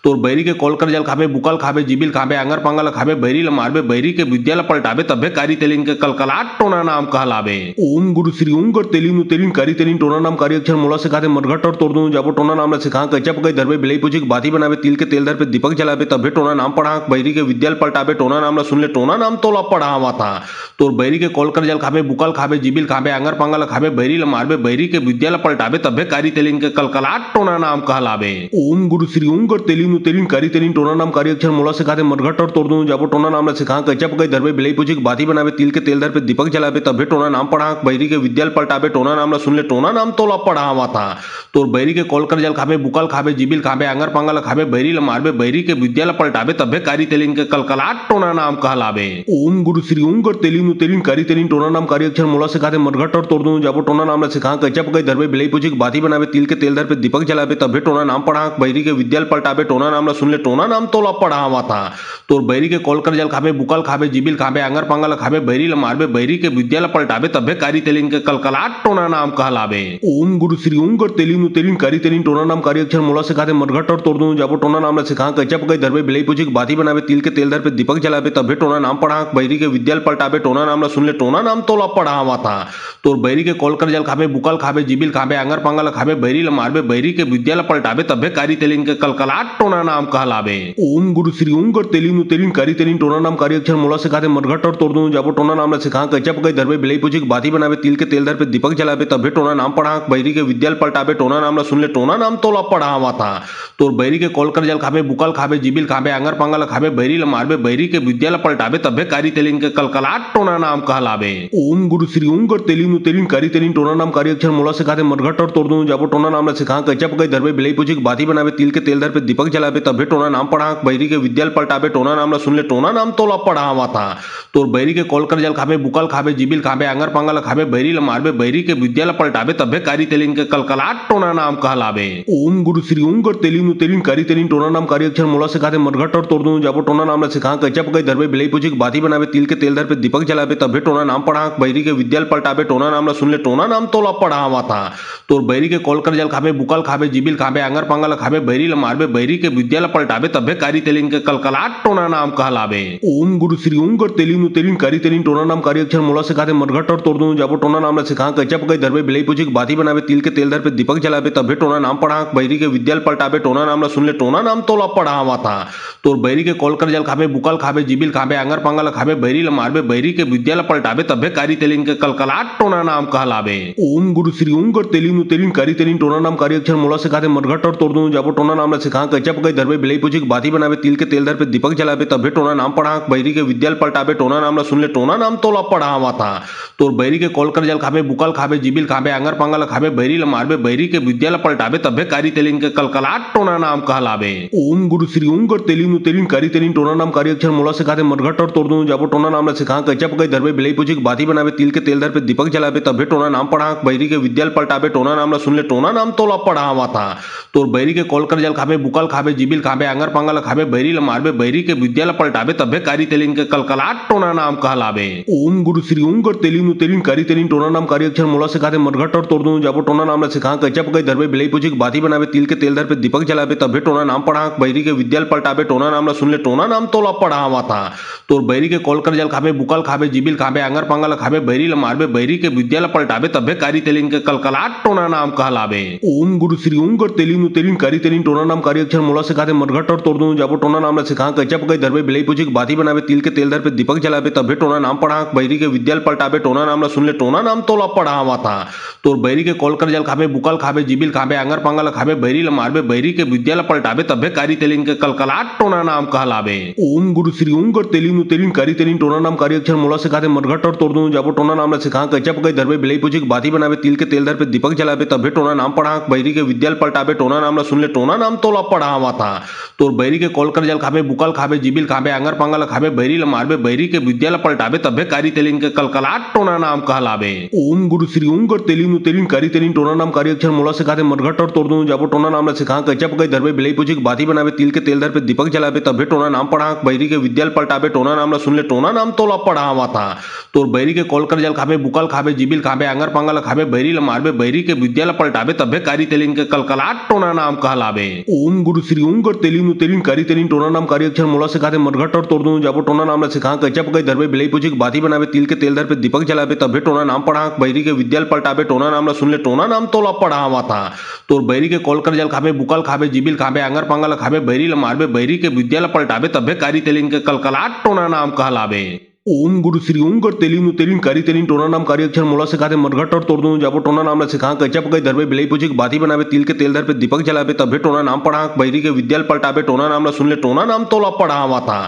तोर बैरी के कॉल कर जल खाबे बुकल खाबे जिबिल खाबे आंगर पांगल खाबे बैरी ल मारबे बैरी के विद्या ल पलटावे तबे कारी तेलिन के कलकलाट टोना नाम कहलावे। ओम गुरु श्री ओम कर तेलिन तेलिन कारी तेलिन टोना नाम कारी अक्षर मोला सिखाते मरघट और तोड़ दूं जाबो टोना नाम ला सिखा कच्चा पकाई धरबे बिलाई पूछी बाती बनावे तिल के तेल धर पे दीपक जलावे तबे टोना नाम पढ़ा बैरी के विद्याल पलटावे टोना नाम ला सुन ले टोना नाम तोला पढ़ावा था। तोर बैरी के कॉल कर जल खाबे बुकल खाबे जिबिल खाबे आंगर पांगल खाबे बैरी ल मारबे बैरी के विद्या ल पलटावे तबे कारी तेलिन के कलकलाट टोना नाम कहलावे। ओम गुरु श्री ओम कर तेलिन तेलिन कारी तेलिन टोना नाम कारी अक्षर मोला सिखाते मरघट और तोड़ दूं जाबो टोना नाम ला सिखा कच्चा पकाई धरबे बिलाई पूछी बाती बनावे तिल के तेल धर पे दीपक जलावे तबे टोना नाम पढ़ा बैरी के विद्याल पलटावे टोना नाम ला सुन ले टोना नाम तोला पढ़ावा था। तोर बैरी के कॉल कर जल खाबे बुकल खाबे जिबिल खाबे आंगर पांगल खाबे बैरी ल मारबे बैरी के विद्या ल पलटावे तबे कारी तेलिन के कलकलाट टोना नाम कहलावे। ओम गुरु श्री ओम कर तेलिन तेलिन कारी तेलिन टोना नाम कारी अक्षर मोला सिखाते मरघट और तोड़ दूं जाबो टोना नाम ला सिखा कच्चा पकाई धरबे बिलाई पूछी बाती बनावे तिल के तेल धर पे दीपक जलावे तबे टोना नाम पढ़ा बैरी के विद्याल पलटावे टोना नाम ला सुन ले टोना नाम तोला पढ़ावा था। तोर बैरी के कॉल कर जल खाबे बुकल खाबे जिबिल खाबे आंगर पांगल खाबे बैरी ल मारबे बैरी के विद्या ल पलटावे तबे कारी तेलिन के कलकलाट टोना नाम कहलावे। ओम गुरु श्री ओम कर तेलिन तेलिन कारी तेलिन टोना नाम कारी अक्षर मोला सिखाते मरघट और तोड़ दूं जाबो टोना नाम ला सिखा कच्चा पकाई धरबे बिलाई पूछी बाती बनावे तिल के तेल धर पे दीपक जलावे तबे टोना नाम पढ़ा बैरी के विद्याल पलटावे टोना नाम ला सुन ले टोना नाम तोला पढ़ावा था। तोर बैरी के कॉल कर जल खाबे बुकल खाबे जिबिल खाबे आंगर पांगल खाबे बैरी ल मारबे बैरी के विद्या ल पलटावे तबे कारी तेलिन के कलकलाट टोना नाम कहलावे। ओम गुरु श्री ओम कर तेलिन तेलिन कारी तेलिन टोना नाम कारी अक्षर मोला सिखाते मरघट और तोड़ दूं जाबो टोना नाम ला सिखा कच्चा पकाई धरबे बिलाई पूछी बाती बनावे तिल के तेल धर पे दीपक जलावे तबे टोना नाम पढ़ा बैरी के विद्याल पलटावे टोना नाम ला सुन ले टोना नाम तोला पढ़ावा था। तोर बैरी के कॉल कर जल खाबे बुकल खाबे जिबिल खाबे आंगर पांगल खाबे बैरी ल मारबे बैरी के विद्या ल पलटावे तबे कारी तेलिन के कलकलाट टोना नाम कहलावे। ओम गुरु श्री ओम कर तेलिन तेलिन कारी तेलिन टोना नाम कारी अक्षर मोला सिखाते मरघट और तोड़ दूं जाबो टोना नाम ला सिखा कच्चा पकाई धरबे बिलाई पूछी बाती बनावे तिल के तेल धर पे दीपक जलावे तबे टोना नाम पढ़ा बैरी के विद्याल पलटावे टोना नाम ला सुन ले टोना नाम तोला पढ़ावा था। तोर बैरी के कॉल कर जल खाबे बुकल खाबे जिबिल खाबे आंगर पांगल खाबे बैरी ल मारबे बैरी के विद्या ल पलटावे तबे कारी तेलिन के कलकलाट टोना नाम कहलावे। ओम गुरु श्री ओम कर तेलिन तेलिन कारी तेलिन टोना नाम कारी अक्षर मोला सिखाते मरघट और तोड़ दूं जाबो टोना नाम ला सिखा कच्चा पकाई धरबे बिलाई पूछी बाती बनावे तिल के तेल धर पे दीपक जलावे तबे टोना नाम पढ़ा बैरी के विद्याल पलटावे टोना नाम ला सुन ले टोना नाम तोला पढ़ावा था। तोर बैरी के कॉल कर जल खाबे बुकल खाबे जिबिल खाबे आंगर पांगल खाबे बैरी ल मारबे बैरी के विद्या ल पलटावे तबे कारी तेलिन के कलकलाट टोना नाम कहलावे। ओम गुरु श्री ओम कर तेलिन तेलिन कारी तेलिन टोना नाम कारी अक्षर मोला सिखाते मरघट और तोड़ दूं जाबो टोना नाम ला सिखा कच्चा पकाई धरबे बिलाई पूछी बाती बनावे तिल के तेल धर पे दीपक जलावे तबे टोना नाम पढ़ा बैरी के विद्याल पलटावे टोना नाम ला सुन ले टोना नाम तोला पढ़ावा था। तोर बैरी के कॉल कर जल खाबे बुकल खाबे जिबिल खाबे आंगर पांगल खाबे बैरी ल मारबे बैरी के विद्या ल पलटावे तबे कारी तेलिन के कलकलाट टोना नाम कहलावे। ओम गुरु श्री ओम कर तेलिन तेलिन कारी तेलिन टोना नाम कारी अक्षर मोला सिखाते मरघट और तोड़ दूं जाबो टोना नाम ला सिखा कच्चा पकाई धरबे बिलाई पूछी बाती बनावे तिल के तेल धर पे दीपक जलावे तबे टोना नाम पढ़ा बैरी के विद्याल पलटावे टोना नाम ला सुन ले टोना नाम तोला पढ़ावा था। तोर बैरी के कॉल कर जल खाबे बुकल खाबे जिबिल खाबे आंगर पांगल खाबे बैरी ल मारबे बैरी के विद्या ल पलटावे तबे कारी तेलिन के कलकलाट टोना नाम कहलावे। ओम गुरु श्री ओम कर तेलिन तेलिन कारी तेलिन टोना नाम कारी अक्षर मोला सिखाते मरघट और तोड़ दूं जाबो टोना नाम ला सिखा कच्चा पकाई धरबे बिलाई पूछी बाती बनावे तिल के तेल धर पे दीपक जलावे तबे टोना नाम पढ़ा बैरी के विद्याल पलटावे टोना नाम ला सुन ले टोना नाम तोला पढ़ावा था। तोर बैरी के कॉल कर जल खाबे बुकल खाबे जिबिल खाबे आंगर पांगल खाबे बैरी ल मारबे बैरी के विद्या ल पलटावे तबे कारी तेलिन के कलकलाट टोना नाम कहलावे। ओम गुरु श्री ओम कर तेलिन तेलिन कारी तेलिन टोना नाम कारी अक्षर मोला सिखाते मरघट और तोड़ दूं जाबो टोना नाम ला सिखा कच्चा पकाई धरबे बिलाई पूछी बाती बनावे तिल के तेल धर पे दीपक जलावे तबे टोना नाम पढ़ा बैरी के विद्याल पलटावे टोना नाम ला सुन ले टोना नाम तोला पढ़ावा था। तोर बैरी के कॉल कर जल खाबे बुकल खाबे जिबिल खाबे आंगर पांगल खाबे बैरी ल मारबे बैरी के विद्या ल पलटावे तबे कारी कारी तेलिन के कलकलाट टोना नाम कहलावे। ओम गुरु श्री ओम कर तेलिन तेलिन कारी तेलिन टोना नाम कारी अक्षर मोला सिखाते मरघट और तोड़ दूं जाबो टोना नाम ला सिखा कच्चा पकाई धरबे बिलाई पूछी बाती बनावे तिल के तेल धर पे दीपक जलावे तबे टोना नाम पढ़ा बैरी के विद्याल पलटावे टोना नाम ला सुन ले टोना नाम तोला पढ़ा हुआ था। तो बैरी के कॉल कर जल खावे बुकल खावे जिबिल खावे आंगर पांगल खावे बैरी ल मारबे बैरी के विद्याल पलटावे तबे कारी तेलिन के कलकलाट टोना नाम कहलावे। ओम गुरु श्री ओम कर तेलिन तेलिन कारी तेलिन टोना नाम कारी अक्षर मोला सिखाते मरघट और तोड़ दूं जाबो टोना नाम ला सिखा कच्चा पकाई धरबे बिलाई पूछी बाती बनावे तिल के तेल धर पे दीपक जलावे तबे टोना नाम पढ़ा बैरी के विद्याल पलटावे टोना नाम ला सुन ले टोना नाम तोला पढ़ा हुआ था। तो बैरी के कॉल कर जल खावे बुकल खावे जिबिल खावे आंगर पांगल खावे बैरी ल मारबे बैरी के विद्याल पलटावे तबे कारी तेलिन के कलकलाट टोना नाम कहलावे। ओम गुरु श्री ओम कर तेलिन तेलिन कारी तेलिन टोना नाम कारी अक्षर मोला सिखाते मरघट और तोड़ दूं जाबो टोना नाम ला सिखा कच्चा पकाई धरबे बिलाई पूछी बाती बनावे तिल के तेल धर पे दीपक जलावे तबे टोना नाम पढ़ा बैरी के विद्याल पलटावे टोना नाम ला सुन ले टोना नाम तोला पढ़ा हुआ था। तो बैरी के कॉल कर जल खावे बुकल खावे जिबिल खावे आंगर पांगल खावे बैरी ल मारबे बैरी के विद्याल पलटावे तबे कारी तेलिन के कलकलाट टोना नाम कहलावे। ओम गुरु श्री ओम कर तेलिन तेलिन कारी तेलिन टोना नाम कारी अक्षर मोला सिखाते मरघट और तोड़ दूं जाबो टोना नाम ला सिखा कच्चा पकाई धरबे बिलाई पूछी बाती बनावे तिल के तेल धर पे दीपक जलावे तबे टोना नाम पढ़ा बैरी के विद्याल पलटावे टोना नाम ला सुन ले टोना नाम तोला पढ़ा हुआ था। तो बैरी के कॉल कर जल खावे बुकल खावे जिबिल खावे आंगर पांगल खावे बैरी ल मारबे बैरी के विद्याल पलटावे तबे कारी तेलिन के कलकलाट टोना नाम कहलावे। ओम गुरु श्री ओम कर तेलिन तेलिन कारी तेलिन टोना नाम कारी अक्षर मोला सिखाते मरघट और तोड़ दूं जाबो टोना नाम ला सिखा कच्चा पकाई धरबे बिलाई पूछी बाती बनावे तिल के तेल धर पे दीपक जलावे तबे टोना नाम पढ़ा बैरी के विद्याल पलटावे टोना नाम ला सुन ले टोना नाम तोला पढ़ा हुआ था।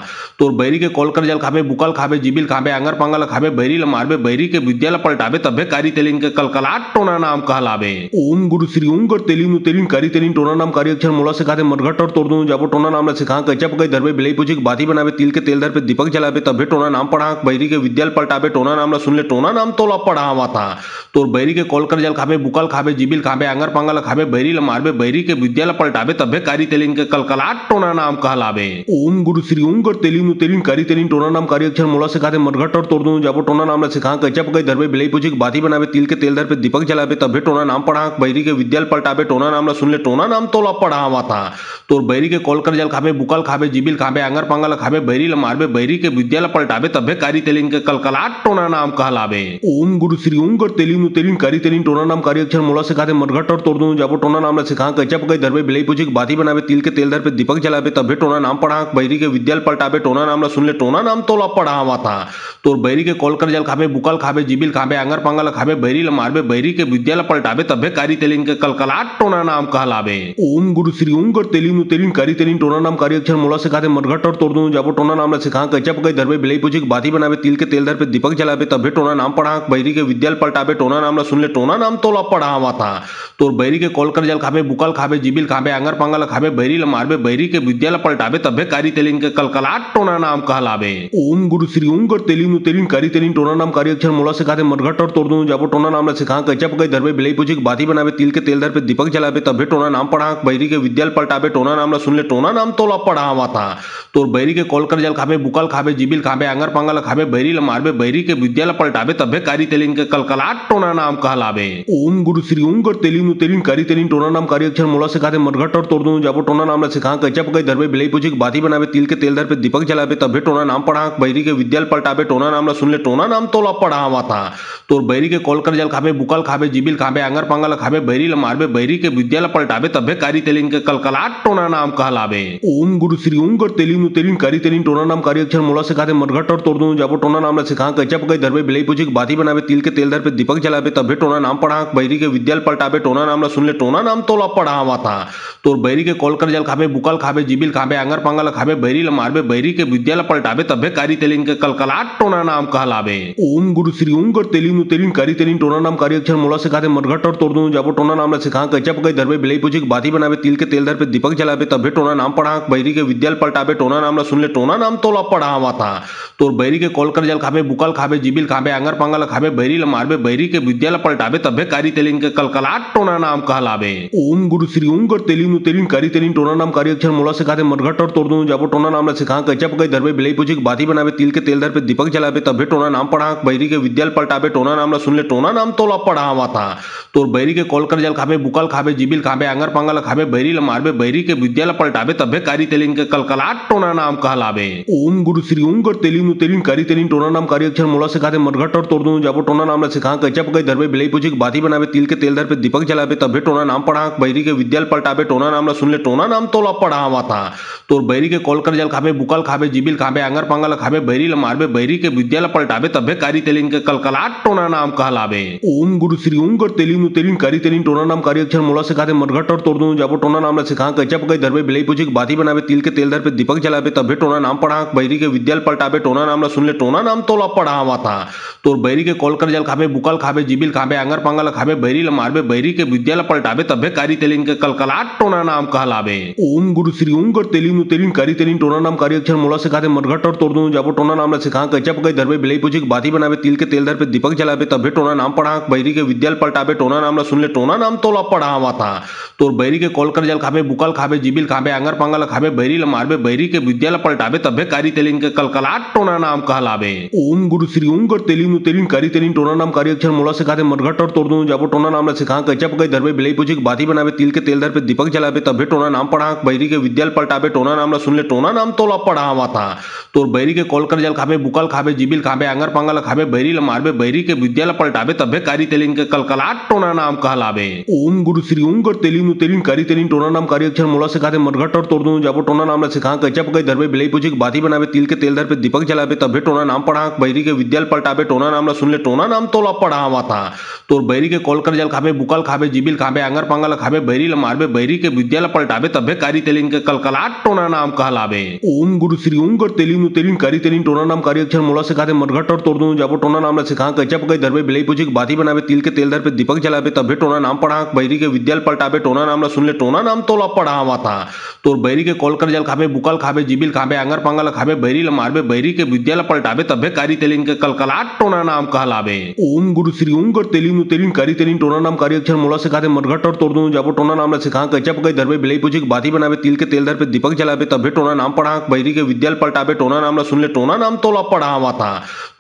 तो बैरी के कॉल कर जल खावे बुकल खावे जिबिल खावे आंगर पांगल खावे बैरी ल मारबे बैरी के विद्याल पलटावे तबे कारी तेलिन के कलकलाट टोना नाम कहलावे। ओम गुरु श्री ओम कर तेलिन तेलिन कारी तेलिन टोना नाम कारी अक्षर मोला सिखाते मरघट और तोड़ दूं जाबो टोना नाम ला सिखा कच्चा पकाई धरबे बिलाई पूछी बाती बनावे तिल के तेल धर पे दीपक जलावे तबे टोना नाम पढ़ा बैरी के विद्याल पलटावे टोना नाम ला सुन ले टोना नाम तोला पढ़ा हुआ था। तो बैरी के कॉल कर जल खावे बुकल खावे जिबिल खावे आंगर पांगल खावे बैरी ल मारबे बैरी के विद्याल पलटावे तबे कारी तेलिन के कलकलाट टोना नाम कहलावे। ओम गुरु श्री ओम कर तेलिन तेलिन कारी तेलिन टोना नाम कारी अक्षर मोला सिखाते मरघट और तोड़ दूं जाबो टोना नाम ला सिखा कच्चा पकाई धरबे बिलाई पूछी बाती बनावे तिल के तेल धर पे दीपक जलावे तबे टोना नाम पढ़ा बैरी के विद्याल पलटावे टोना नाम ला सुन ले टोना नाम तोला पढ़ा हुआ था। तो बैरी के कॉल कर जल खावे बुकल खावे जिबिल खावे आंगर पांगल खावे बैरी ल मारबे बैरी के विद्याल पलटावे तबे कारी तेलिन के कलकलाट टोना नाम कहलावे। ओम गुरु श्री ओम कर तेलिन तेलिन कारी तेलिन टोना नाम कारी अक्षर मोला सिखाते मरघट और तोड़ दूं जाबो टोना नाम ला सिखा कच्चा पकाई धरबे बिलाई पूछी बाती बनावे तिल के तेल धर पे दीपक जलावे तबे टोना नाम पढ़ा बैरी के विद्याल पलटावे टोना नाम ला सुन ले टोना नाम तोला पढ़ा हुआ था। तो बैरी के कॉल कर जल खावे बुकल खावे जिबिल खावे आंगर पांगल खावे बैरी ल मारबे बैरी के विद्याल पलटावे तबे कारी तेलिन के कलकलाट टोना नाम कहलावे। ओम गुरु श्री ओम कर तेलिन तेलिन कारी तेलिन टोना नाम कारी अक्षर मोला सिखाते मरघट और तोड़ दूं जाबो टोना नाम ला सिखा कच्चा पकाई धरबे बिलाई पूछी बाती बनावे तिल के तेल धर पे दीपक जलावे तबे टोना नाम पढ़ा बैरी के विद्याल पलटावे टोना नाम ला सुन ले टोना नाम तोला पढ़ा हुआ था। तो बैरी के कॉल कर जल खावे बुकल खावे जिबिल खावे आंगर पांगल खावे बैरी ल मारबे बैरी के विद्याल पलटावे तबे कारी तेलिन के कलकलाट टोना नाम कहलावे। ओम गुरु श्री ओम कर तेलिन तेलिन कारी तेलिन टोना नाम कारी अक्षर मोला सिखाते मरघट और तोड़ दूं जाबो टोना नाम ला सिखा कच्चा पकाई धरबे बिलाई पूछी बाती बनावे तिल के तेल धर पे दीपक जलावे तबे टोना नाम पढ़ा बैरी के विद्याल पलटावे टोना नाम ला सुन ले टोना नाम तोला पढ़ा हुआ था। तो बैरी के कॉल कर जल खावे बुकल खावे जिबिल खावे आंगर पांगल खावे बैरी ल मारबे बैरी के विद्याल पलटावे तबे कारी तेलिन के कलकलाट टोना नाम कहलावे। ओम गुरु श्री ओम कर तेलिन तेलिन कारी तेलिन टोना नाम कारी अक्षर मोला सिखाते मरघट और तोड़ दूं जाबो टोना नाम ला सिखा कच्चा पकाई धरबे बिलाई पूछी बाती बनावे तिल के तेल धर पे दीपक जलावे तबे टोना नाम पढ़ा बैरी के विद्याल पलटावे टोना नाम ला सुन ले टोना नाम तोला पढ़ा हुआ था। तो बैरी के कॉल कर जल खावे बुकल खावे जिबिल खावे आंगर पांगल खावे बैरी ल मारबे बैरी के विद्याल पलटावे तबे कारी तेलिन के कलकलाट टोना नाम कहलावे। ओम गुरु श्री ओम कर तेलिन तेलिन कारी तेलिन टोना नाम कारी अक्षर मोला सिखाते मरघट और तोड़ दूं जाबो टोना नाम ला सिखा कच्चा पकाई धरबे बिलाई पूछी बाती बनावे तिल के तेल धर पे दीपक जलावे तबे टोना नाम पढ़ा बैरी के विद्याल पलटावे टोना नाम ला सुन ले टोना नाम तोला पढ़ा हुआ था। तो बैरी के कॉल कर जल खावे बुकल खावे जिबिल खावे आंगर पांगल खावे बैरी ल मारबे बैरी के विद्याल पलटावे तबे कारी तेलिन के कलकलाट टोना नाम कहलावे। ओम गुरु श्री ओम कर तेलिन तेलिन कारी तेलिन टोना नाम कारी अक्षर मोला सिखाते मरघट और तोड़ दूं जाबो टोना नाम ला सिखा कच्चा पकाई धरबे बिलाई पूछी बाती बनावे तिल के तेल धर पे दीपक जलावे तबे टोना नाम पढ़ा बैरी के विद्याल पलटावे टोना नाम ला सुन ले टोना नाम तोला पढ़ा हुआ था। तो बैरी के कॉल कर जल खावे बुकल खावे जिबिल खावे आंगर पांगल खावे बैरी ल मारबे बैरी के विद्याल पलटावे तबे कारी तेलिन के कलकलाट टोना नाम कहलावे। ओम गुरु श्री ओम कर तेलिन तेलिन कारी तेलिन टोना नाम कारी अक्षर मोला सिखाते मरघट और तोड़ दूं जाबो टोना नाम ला सिखा कच्चा पकाई धरबे बिलाई पूछी बाती बनावे तिल के तेल धर पे दीपक जलावे तबे टोना नाम पढ़ा बैरी के विद्याल पलटावे टोना नाम ला सुन ले टोना नाम तोला पढ़ा हुआ था। तो बैरी के कॉल कर जल खावे बुकल खावे जिबिल खावे आंगर पांगल खावे बैरी ल मारबे बैरी के विद्याल पलटावे तबे कारी तेलिन के कलकलाट टोना नाम कहलावे। ओम गुरु श्री ओम कर तेलिन तेलिन तेलिन करी तेलिन टोना नाम कारी अक्षर मोला सिखाते मरघट और तोड़ दूं जाबो टोना नाम ला सिखा कैचा पकई धरबे बिलई पूछी बाती बनावे तिल के तेल धर पे दीपक जलावे तभे टोना नाम पढ़ा बैरी के विद्याल पलटावे टोना नाम ला सुन ले टोना नाम तोला पढ़ावा था तोर बैरी के कॉल कर जल खाबे बुकल खाबे जिबिल खाबे आंगर पांगल खाबे बैरी ल मारबे बैरी के विद्याल पलटावे तभे कारी तेलिन के कलकलाट टोना नाम कहलावे। ओम गुरु श्री ओम कर तेलिन तेलिन कारी तेलिन टोना नाम कारी अक्षर मोला सिखाते मरघट और तोड़ दूं जाबो टोना नाम ला सिखा कैचा पकई धरबे बिलई पूछी बाती बनावे तिल के तेल धर पे दीपक जलावे तभे टोना नाम पढ़ा बैरी के विद्याल पलटावे टोना नाम ला सुन ले टोना नाम तोला पढ़ावा था तोर बैरी के कॉल कर जल खाबे बुकल खाबे जिबिल खाबे आंगर पांगल खाबे बैरी ल मारबे बैरी के विद्याल पलटावे तभे कारी तेलिन के कलकलाट टोना नाम कहलावे। ओम गुरु श्री ओम कर तेलिन तेलिन कारी तेलिन टोना नाम कारी अक्षर मोला सिखाते मरघट और तोड़ दूं जाबो टोना नाम ला सिखा कैचा पकई धरबे बिलई पूछी बाती बनावे तिल के तेल धर पे दीपक जलावे तभे टोना नाम पढ़ा बैरी के विद्याल पलटावे टोना नाम ला सुन ले टोना नाम तोला पढ़ावा था तोर बैरी के कॉल कर जल खाबे बुकल खाबे जिबिल खाबे आंगर पांगल खाबे बैरी ल मारबे बैरी के विद्याल पलटावे तभे कारी तेलिन के कलकलाट टोना नाम कहलावे। ओम गुरु श्री ओम कर तेलिन तेलिन कारी तेलिन टोना नाम कारी अक्षर मोला सिखाते मरघट और तोड़ दूं जाबो टोना नाम ला सिखा कैचा पकई धरबे बिलई पूछी बाती बनावे तिल के तेल धर पे दीपक जलावे तभे टोना नाम पढ़ा बैरी के विद्याल पलटावे टोना नाम ला सुन ले टोना नाम तोला पढ़ावा था तोर बैरी के कॉल कर जल खाबे बुकल खाबे जिबिल खाबे आंगर पांगल खाबे बैरी ल मारबे बैरी के विद्याल पलटावे तभे कारी तेलिन के कलकलाट टोना नाम कहलावे। ओम गुरु श्री ओम कर तेलिन तेलिन कारी तेलिन टोना नाम कारी अक्षर मोला सिखाते मरघट और तोड़ दूं जाबो टोना नाम ला सिखा कैचा पकई धरबे बिलई पूछी बाती बनावे तिल के तेल धर पे दीपक जलावे तभे टोना नाम पढ़ा बैरी के विद्याल पलटावे टोना नाम ला सुन ले टोना नाम तोला पढ़ावा था तोर बैरी के कॉल कर जल खाबे बुकल खाबे जिबिल खाबे आंगर पांगल खाबे बैरी ल मारबे बैरी के विद्याल पलटावे तभे कारी तेलिन के कलकलाट टोना नाम कहलावे। ओम गुरु श्री ओम कर तेलिन तेलिन कारी तेलिन टोना नाम कारी अक्षर मोला सिखाते मरघट और तोड़ दूं जाबो टोना नाम ला सिखा कैचा पकई धरबे बिलई पूछी बाती बनावे तिल के तेल धर पे दीपक जलावे तभे टोना नाम पढ़ा बैरी के विद्याल पलटावे टोना नाम ला सुन ले टोना नाम तोला पढ़ावा था तोर बैरी के कॉल कर जल खाबे बुकल खाबे जिबिल खाबे आंगर पांगल खाबे बैरी ल मारबे बैरी के विद्याल पलटावे तभे कारी तेलिन के कलकलाट टोना नाम कहलावे। ओम गुरु श्री ओम कर तेलिन तेलिन कारी तेलिन टोना नाम कारी अक्षर मोला सिखाते मरघट और तोड़ दूं जाबो टोना नाम ला सिखा कैचा पकई धरबे बिलई पूछी बाती बनावे तिल के तेल धर पे दीपक जलावे तभे टोना नाम पढ़ा बैरी के विद्याल पलटावे टोना नाम ला सुन ले टोना नाम तोला पढ़ावा था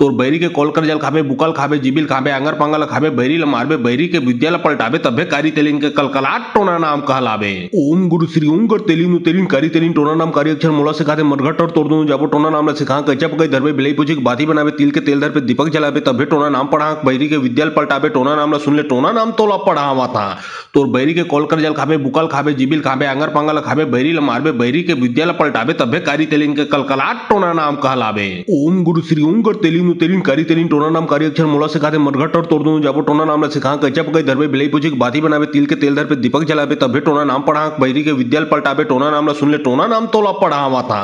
तोर बैरी के कॉल कर जल खाबे बुकल खाबे जिबिल खाबे आंगर पांगल खाबे बैरी ल मारबे बैरी के विद्याल पलटावे तभे कारी तेलिन के कलकलाट टोना नाम कहलावे। ओम गुरु श्री ओम कर तेलिन तेलिन कारी तेलिन टोना नाम कारी अक्षर मोला सिखाते मरघट और तोड़ दूं जाबो टोना नाम ला सिखा कैचा पकई धरबे बिलई पूछी बाती बनावे तिल के तेल धर पे दीपक जलावे तभे टोना नाम पढ़ा बैरी के विद्याल पलटावे टोना नाम ला सुन ले टोना नाम तोला पढ़ावा था तोर बैरी के कॉल कर जल खाबे बुकल खाबे जिबिल खाबे आंगर पांगल खाबे बैरी ल मारबे बैरी के विद्याल पलटावे तभे कारी तेलिन के कलकलाट टोना नाम कहलावे। ओम गुरु श्री ओम कर तेलिन तेलिन कारी तेलिन टोना नाम कारी अक्षर मोला सिखाते मरघट और तोड़ दूं जाबो टोना नाम ला सिखा कैचा पकई धरबे बिलई पूछी बाती बनावे तिल के तेल धर पे दीपक जलावे तभे टोना नाम पढ़ा बैरी के विद्याल पलटावे टोना नाम ला सुन ले टोना नाम तोला पढ़ावा था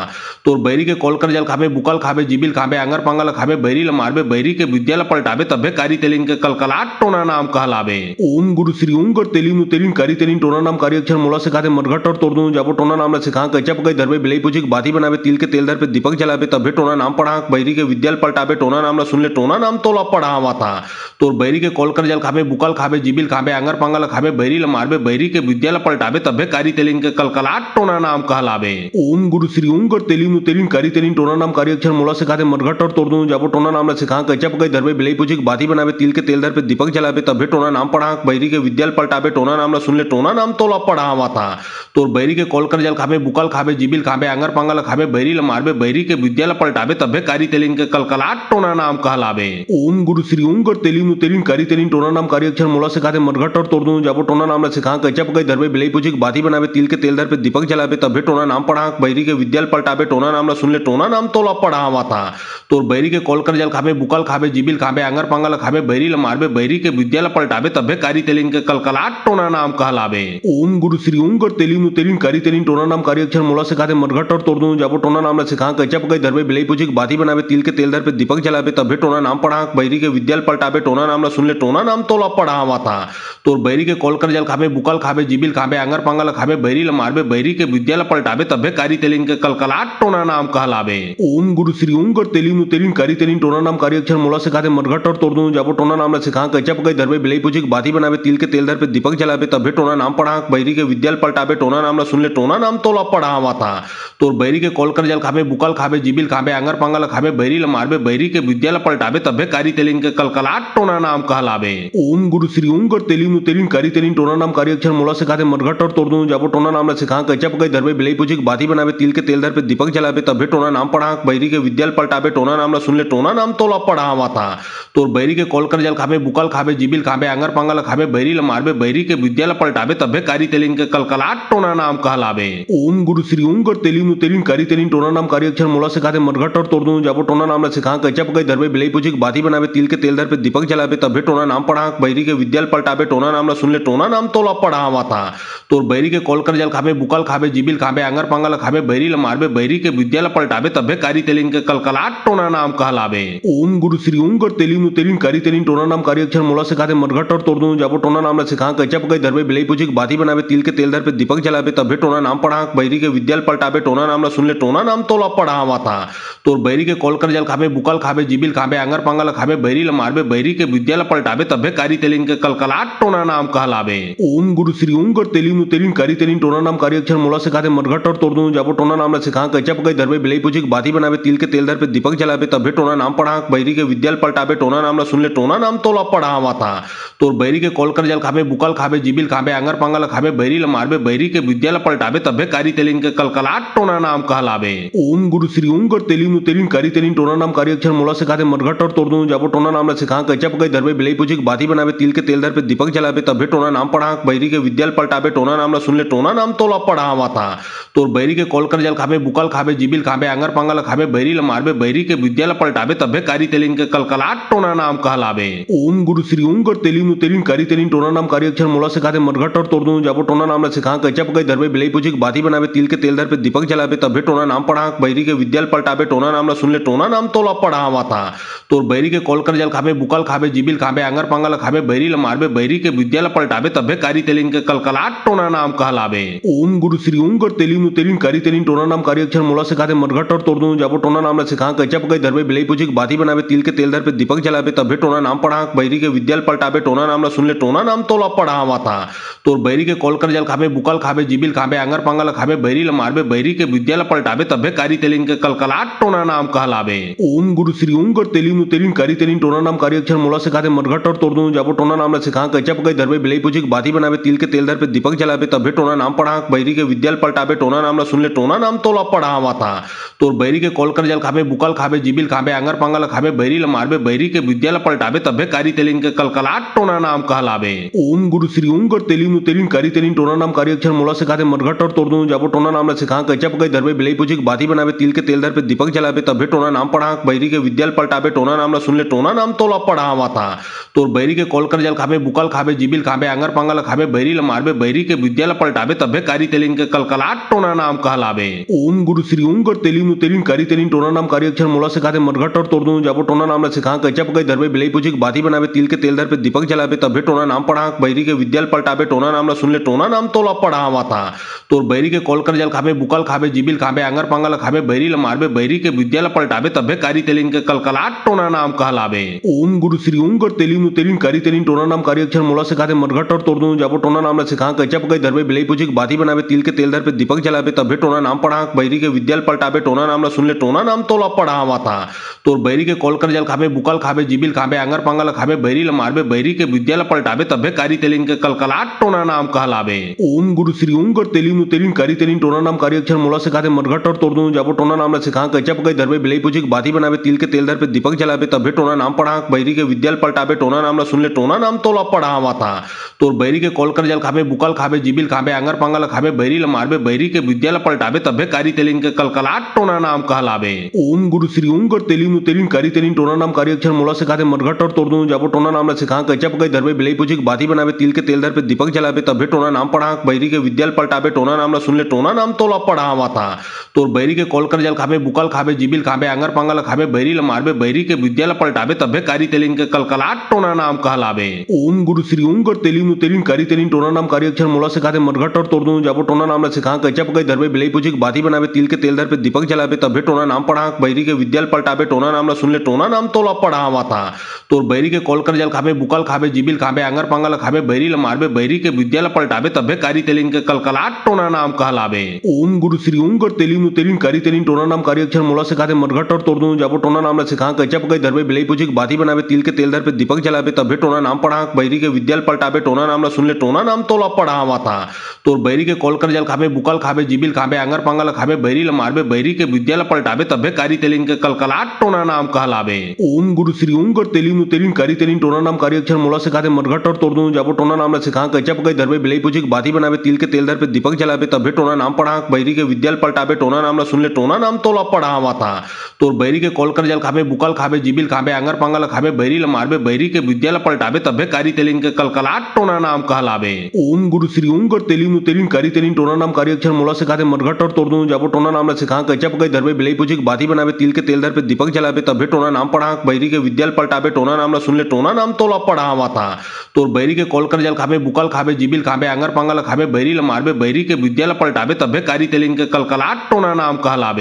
तोर बैरी के कॉल कर जल खाबे बुकल खाबे जिबिल खाबे आंगर पांगल खाबे बैरी ल मारबे बैरी के विद्याल पलटावे तभे कारी तेलिन के कलकलाट टोना नाम कहलावे। ओम गुरु श्री ओम कर तेलिन तेलिन कारी तेलिन टोना नाम कारी अक्षर मोला सिखाते मरघट और तोड़ दूं जाबो टोना नाम ला सिखा कैचा पकई धरबे बिलई पूछी बाती बनावे तिल के तेल धर पे दीपक जलावे तभे टोना नाम पढ़ा बैरी के विद्याल पलटावे टोना नाम ला सुन ले टोना नाम तोला पढ़ावा था तोर बैरी के कॉल कर जल खाबे बुकल खाबे जिबिल खाबे आंगर पांगल खाबे बैरी ल मारबे बैरी के विद्याल पलटावे तभे कारी तेलिन के कलकलाट टोना नाम कहलावे। ओम गुरु श्री ओम कर तेलिन तेलिन कारी तेलिन टोना नाम कारी अक्षर मोला सिखाते मरघट और तोड़ दूं जाबो टोना नाम ला सिखा कैचा पकई धरबे बिलई पूछी बाती बनावे तिल के तेल धर पे दीपक जलावे तभे टोना नाम पढ़ा बैरी के विद्याल पलटावे टोना नाम ला सुन ले टोना नाम तोला पढ़ावा था तोर बैरी के कॉल कर जल खाबे बुकल खाबे जिबिल खाबे आंगर पांगल खाबे बैरी ल मारबे बैरी के विद्याल पलटावे तभे कारी तेलिन के कलकलाट टोना नाम कहलावे। ओम गुरु श्री ओम कर तेलिन तेलिन कारी तेलिन टोना नाम कारी अक्षर मोला सिखाते मरघट और तोड़ दूं जाबो टोना नाम ला सिखा कैचा पकई धरबे बिलई पूछी बाती बनावे तिल के तेल धर पे दीपक जलावे तभे टोना नाम पढ़ा बैरी के विद्याल पलटावे टोना नाम ला सुन ले टोना नाम तोला पढ़ावा था तोर बैरी के कॉल कर जल खाबे बुकल खाबे जिबिल खाबे आंगर पांगल खाबे बैरी ल मारबे बैरी के विद्याल पलटावे तभे कारी तेलिन के कलकलाट टोना नाम कहलावे। ओम गुरु श्री ओम कर तेलिन तेलिन कारी तेलिन टोना नाम कारी अक्षर मोला सिखाते मरघट और तोड़ दूं जाबो टोना नाम ला सिखा कैचा पकई धरबे बिलई पूछी बाती बनावे तिल के तेल धर पे दीपक जलावे तभे टोना नाम पढ़ा बैरी के विद्याल पलटावे टोना नाम ला सुन ले टोना नाम तोला पढ़ावा था तोर बैरी के कॉल कर जल खाबे बुकल खाबे जिबिल खाबे आंगर पांगल खाबे बैरी ल मारबे बैरी के विद्याल पलटावे तभे कारी तेलिन के कलकलाट टोना नाम कहलावे। ओम गुरु श्री ओम कर तेलिन तेलिन कारी तेलिन टोना नाम कारी अक्षर मोला सिखाते मरघट और तोड़ दूं जाबो टोना नाम ला सिखा कैचा पकई धरबे बिलई पूछी बाती बनावे तिल के तेल धर पे दीपक जलावे तभे टोना नाम पढ़ा बैरी के विद्याल पलटावे टोना नाम ला सुन ले टोना नाम तोला पढ़ावा था तोर बैरी के कॉल कर जल खाबे बुकल खाबे जिबिल खाबे आंगर पांगल खाबे बैरी ल मारबे बैरी के विद्याल पलटावे तभे कारी तेलिन के कलकलाट टोना नाम कहलावे। ओम गुरु श्री ओम कर तेलिन तेलिन कारी तेलिन टोना नाम कारी अक्षर मोला सिखाते मरघट और तोड़ दूं जाबो टोना नाम ला सिखा कैचा पकई धरबे बिलई पूछी बाती बनावे तिल के तेल धर पे दीपक जलावे तभे टोना नाम पढ़ा बैरी के विद्याल पलटावे टोना नाम ला सुन ले टोना नाम तोला पढ़ावा था। तोर बैरी के कॉल कर जल खाबे बुकल खाबे जिबिल खाबे आंगर पांगल खाबे बैरी ल मारबे बैरी के विद्या ल पलटावे तब्बे कारी तेलिन के कलकलाट टोना नाम कहलावे। ओम गुरु श्री ओम कर तेलिन तेलिन कारी तेलिन टोना नाम कारी अक्षर मोला सिखाते मरघट और तोड़ दूं जाबो टोना नाम ला सिखा कच्चा पकाई धरबे बिलाई पूछी बाती बनावे तिल के तेल धर पे दीपक जलावे तब्बे टोना नाम पढ़ा बैरी के विद्या ल पलटावे टोना नाम ला सुन ले टोना नाम तोला पढ़ावा था। तोर बैरी के कॉल कर जल खाबे बुकल खाबे जिबिल खाबे आंगर पांगल खाबे बैरी ल मारबे बैरी के विद्या ल पलटावे तब्बे कारी तेलिन के कलकलाट टोना नाम कहलावे। ओम गुरु श्री ओम कर तेलिन तेलिन कारी तेलिन टोना नाम कारी अक्षर मोला सिखाते मरघट और तोड़ दूं जाबो टोना नाम ला सिखा कच्चा पकाई धरबे बिलाई पूछी बाती बनावे तिल के तेल धर पे दीपक जलावे तब्बे टोना नाम पढ़ा बैरी के विद्या ल पलटावे टोना नाम ला सुन ले टोना नाम तोला पढ़ावा था। तोर बैरी के कॉल कर जल खाबे बुकल खाबे जिबिल खाबे आंगर पांगल खाबे बैरी ल मारबे बैरी के विद्या ल पलटावे तब्बे कारी तेलिन के कलकलाट टोना नाम कहलावे। ओम गुरु श्री ओम कर तेलिन तेलिन कारी तेलिन टोना नाम कारी अक्षर मोला सिखाते मरघट और तोड़ दूं जाबो टोना नाम ला सिखा कच्चा पकाई धरबे बिलाई पूछी बाती बनावे तिल के तेल धर पे दीपक जलावे तब्बे टोना नाम पढ़ा बैरी के विद्या ल पलटावे टोना नाम ला सुन ले टोना नाम तोला पढ़ावा था। तोर बैरी के कॉल कर जल खाबे बुकल खाबे जिबिल खाबे आंगर पांगल खाबे बैरी ल मारबे बैरी के विद्या ल पलटावे तब्बे कारी तेलिन के कलकलाट टोना नाम कहलावे। ओम गुरु श्री ओम कर तेलिन तेलिन कारी तेलिन टोना नाम कारी अक्षर मोला सिखाते मरघट और तोड़ दूं जाबो टोना नाम ला सिखा कच्चा पकाई धरबे बिलाई पूछी बाती बनावे तिल के तेल धर पे दीपक जलावे तब्बे टोना नाम पढ़ा बैरी के विद्या ल पलटावे टोना नाम ला सुन ले टोना नाम तोला पढ़ावा था। तोर बैरी के कॉल कर जल खाबे बुकल खाबे जिबिल खाबे आंगर पांगल खाबे बैरी ल मारबे बैरी के विद्या ल पलटावे तब्बे कारी तेलिन के कलकलाट टोना नाम कहलावे। ओम गुरु श्री ओम कर तेलिन तेलिन कारी तेलिन टोना नाम कारी अक्षर मोला सिखाते मरघट और तोड़ दूं जाबो टोना नाम ला सिखा कच्चा पकाई धरबे बिलाई पूछी बाती बनावे तिल के तेल धर पे दीपक जलावे तब्बे टोना नाम पढ़ा बैरी के विद्या ल पलटावे टोना नाम ला सुन ले टोना नाम तोला पढ़ावा था। तोर बैरी के कॉल कर जल खाबे बुकल खाबे जिबिल खाबे आंगर पांगल खाबे बैरी ल मारबे बैरी के विद्या ल पलटावे तब्बे कारी तेलिन के कलकलाट टोना नाम कहलावे। ओम गुरु श्री ओम कर तेलिन तेलिन कारी तेलिन टोना नाम कारी अक्षर मोला सिखाते मरघट और तोड़ दूं जाबो टोना नाम ला सिखा कच्चा पकाई धरबे बिलाई पूछी बाती बनावे तिल के तेल धर पे दीपक जलावे तब्बे टोना नाम पढ़ा बैरी के विद्या ल पलटावे टोना नाम ला सुन ले टोना नाम तोला पढ़ावा था। तोर बैरी के कॉल कर जल खाबे बुकल खाबे जिबिल खाबे आंगर पांगल खाबे बैरी ल मारबे बैरी के विद्या ल पलटावे तब्बे कारी तेलिन के कलकलाट टोना नाम कहलावे। ओम गुरु श्री ओम कर तेलिन तेलिन कारी तेलिन टोना नाम कारी अक्षर मोला सिखाते मरघट और तोड़ दूं जाबो टोना नाम ला सिखा कच्चा पकाई धरबे बिलाई पूछी बाती बनावे तिल के तेल धर पे दीपक जलावे तब्बे टोना नाम पढ़ा बैरी के विद्या ल पलटावे टोना नाम ला सुन ले टोना नाम तोला पढ़ावा था। तोर बैरी के कॉल कर जल खाबे बुकल खाबे जिबिल खाबे आंगर पांगल खाबे बैरी ल मारबे बैरी के विद्या ल पलटावे तब्बे कारी तेलिन के कलकलाट टोना नाम कहलावे। ओम गुरु श्री ओम कर तेलिन तेलिन कारी तेलिन टोना नाम कारी अक्षर मोला सिखाते मरघट और तोड़ दूं जाबो टोना नाम ला सिखा कच्चा पकाई धरबे बिलाई पूछी बाती बनावे तिल के तेल धर पे दीपक जलावे तब्बे टोना नाम पढ़ा बैरी के विद्या ल पलटावे टोना नाम ला सुन ले टोना नाम तोला पढ़ावा था। तोर बैरी के कॉल कर जल खाबे बुकल खाबे जिबिल खाबे आंगर पांगल खाबे बैरी ल मारबे बैरी के विद्या ल पलटावे तब्बे कारी तेलिन के कलकलाट टोना नाम कहलावे। ओम गुरु श्री ओम कर तेलिन तेलिन कारी तेलिन टोना नाम कारी अक्षर मोला सिखाते मरघट और तोड़ दूं जाबो टोना नाम ला सिखा कच्चा पकाई धरबे बिलाई पूछी बाती बनावे तिल के तेल धर पे दीपक जलावे तब्बे टोना नाम पढ़ा बैरी के विद्या ल पलटावे टोना नाम ला सुन ले टोना नाम तोला पढ़ावा था। तोर बैरी के कॉल कर जल खाबे बुकल खाबे जिबिल खाबे आंगर पांगल खाबे बैरी ल मारबे बैरी के विद्या ल पलटावे तब्बे कारी तेलिन के कलकलाट टोना नाम कहलावे। ओम गुरु श्री ओम कर तेलिन तेलिन कारी तेलिन टोना नाम कारी अक्षर मोला सिखाते मरघट और तोड़ दूं जाबो टोना नाम ला सिखा कच्चा पकाई धरबे बिलाई पूछी बाती बनावे तिल के तेल धर पे दीपक जलावे तब्बे टोना नाम पढ़ा बैरी के विद्या ल पलटावे टोना नाम ला सुन ले टोना नाम तोला पढ़ावा था। तोर बैरी के कॉल कर जल खाबे बुकल खाबे जिबिल खाबे आंगर पांगल खाबे बैरी ल मारबे बैरी के विद्या ल पलटावे तब्बे कारी तेलिन के कलकलाट टोना नाम कहलावे। ओम गुरु श्री ओम कर तेलिन तेलिन कारी तेलिन टोना नाम कारी अक्षर मोला सिखाते मरघट और तोड़ दूं जाबो टोना नाम ला सिखा कच्चा पकाई धरबे बिलाई पूछी बाती बनावे तिल के तेल धर पे दीपक जलावे तब्बे टोना नाम पढ़ा बैरी के विद्या ल पलटावे टोना नाम ला सुन ले टोना नाम तोला पढ़ावा था। तोर बैरी के कॉल कर जल खाबे बुकल खाबे जिबिल खाबे आंगर पांगल खाबे बैरी ल मारबे बैरी के विद्या ल पलटावे तब्बे कारी तेलिन के कलकलाट टोना नाम कहलावे। ओम गुरु श्री ओम कर तेलिन तेलिन कारी तेलिन टोना नाम कारी अक्षर मोला सिखाते मरघट और तोड़ दूं जाबो टोना नाम ला सिखा कच्चा पकाई धरबे बिलाई पूछी बाती बनावे तिल के तेल धर पे दीपक जलावे तब्बे टोना नाम पढ़ा बैरी के विद्या ल पलटावे टोना नाम ला सुन ले टोना नाम तोला पढ़ावा था। तोर बैरी के कॉल कर जल खाबे बुकल खाबे जिबिल खाबे आंगर पांगल खाबे बैरी ल मारबे बैरी के विद्या ल पलटावे तब्बे कारी तेलिन के कलकलाट टोना नाम कहलावे। ओम गुरु श्री ओम कर तेलिन तेलिन कारी तेलिन टोना नाम कारी अक्षर मोला सिखाते मरघट और तोड़ दूं जाबो टोना नाम ला सिखा कच्चा पकाई धरबे बिलाई पूछी बाती बनावे तिल के तेल धर पे दीपक जलावे तब्बे टोना नाम पढ़ा बैरी के विद्या ल पलटावे टोना नाम ला सुन ले टोना नाम तोला पढ़ावा था। तोर बैरी के कॉल कर जल खाबे बुकल खाबे जिबिल खाबे आंगर पांगल खाबे बैरी ल मारबे बैरी के विद्या ल पलटावे तब्बे कारी तेलिन के कलकलाट टोना नाम कहलावे। ओम गुरु श्री ओम कर तेलिन तेलिन कारी तेलिन टोना नाम कारी अक्षर मोला सिखाते मरघट और तोड़ दूं जाबो टोना नाम ला सिखा कच्चा पकाई धरबे बिलाई पूछी बाती बनावे तिल के तेल धर पे दीपक जलावे तब्बे टोना नाम पढ़ा बैरी के विद्या ल पलटावे टोना नाम ला सुन ले टोना नाम तोला पढ़ावा था। तोर बैरी के कॉल कर जल खाबे बुकल खाबे जिबिल खाबे आंगर पांगल खाबे बैरी ल मारबे बैरी के विद्या ल पलटावे तब्बे कारी कारी तेलिन के कलकलाट टोना नाम कहलावे। ओम गुरु श्री ओम कर तेलिन तेलिन कारी तेलिन टोना नाम कारी अक्षर मोला सिखाते मरघट और तोड़ दूं जाबो टोना नाम ला सिखा कैचा पकई धरबे बिलाई पूछे बाती बनावे तिल के तेल धर पे दीपक जलावे तबे टोना नाम पढ़ा बैरी के विद्याल पलटावे टोना नाम ला सुन ले टोना नाम तोला पढ़ावा था तोर बैरी के कॉल कर जल खावे बुकल खावे जिबिल खावे आंगर पांगल खावे बैरी ला मारबे बैरी के विद्याल पलटावे तबे कारी तेलिन के कलकलाट टोना नाम कहलावे। ओम गुरु श्री ओम कर तेलिन तेलिन कारी तेलिन टोना नाम कारी अक्षर मोला सिखाते मरघट और तोड़ दूं जाबो टोना नाम ला सिखा कैचा पकई धरबे बिलाई पूछे बाती बनावे तिल के तेल धर पे दीपक जलावे तबे टोना नाम पढ़ा बैरी के विद्याल पलटावे टोना नाम ला सुन ले टोना नाम तोला पढ़ावा था तोर बैरी के कॉल कर जल खावे बुकल खावे जिबिल खावे आंगर पांगल खावे बैरी ला मारबे बैरी के विद्याल पलटावे तबे कारी तेलिन के कलकलाट टोना नाम कहलावे।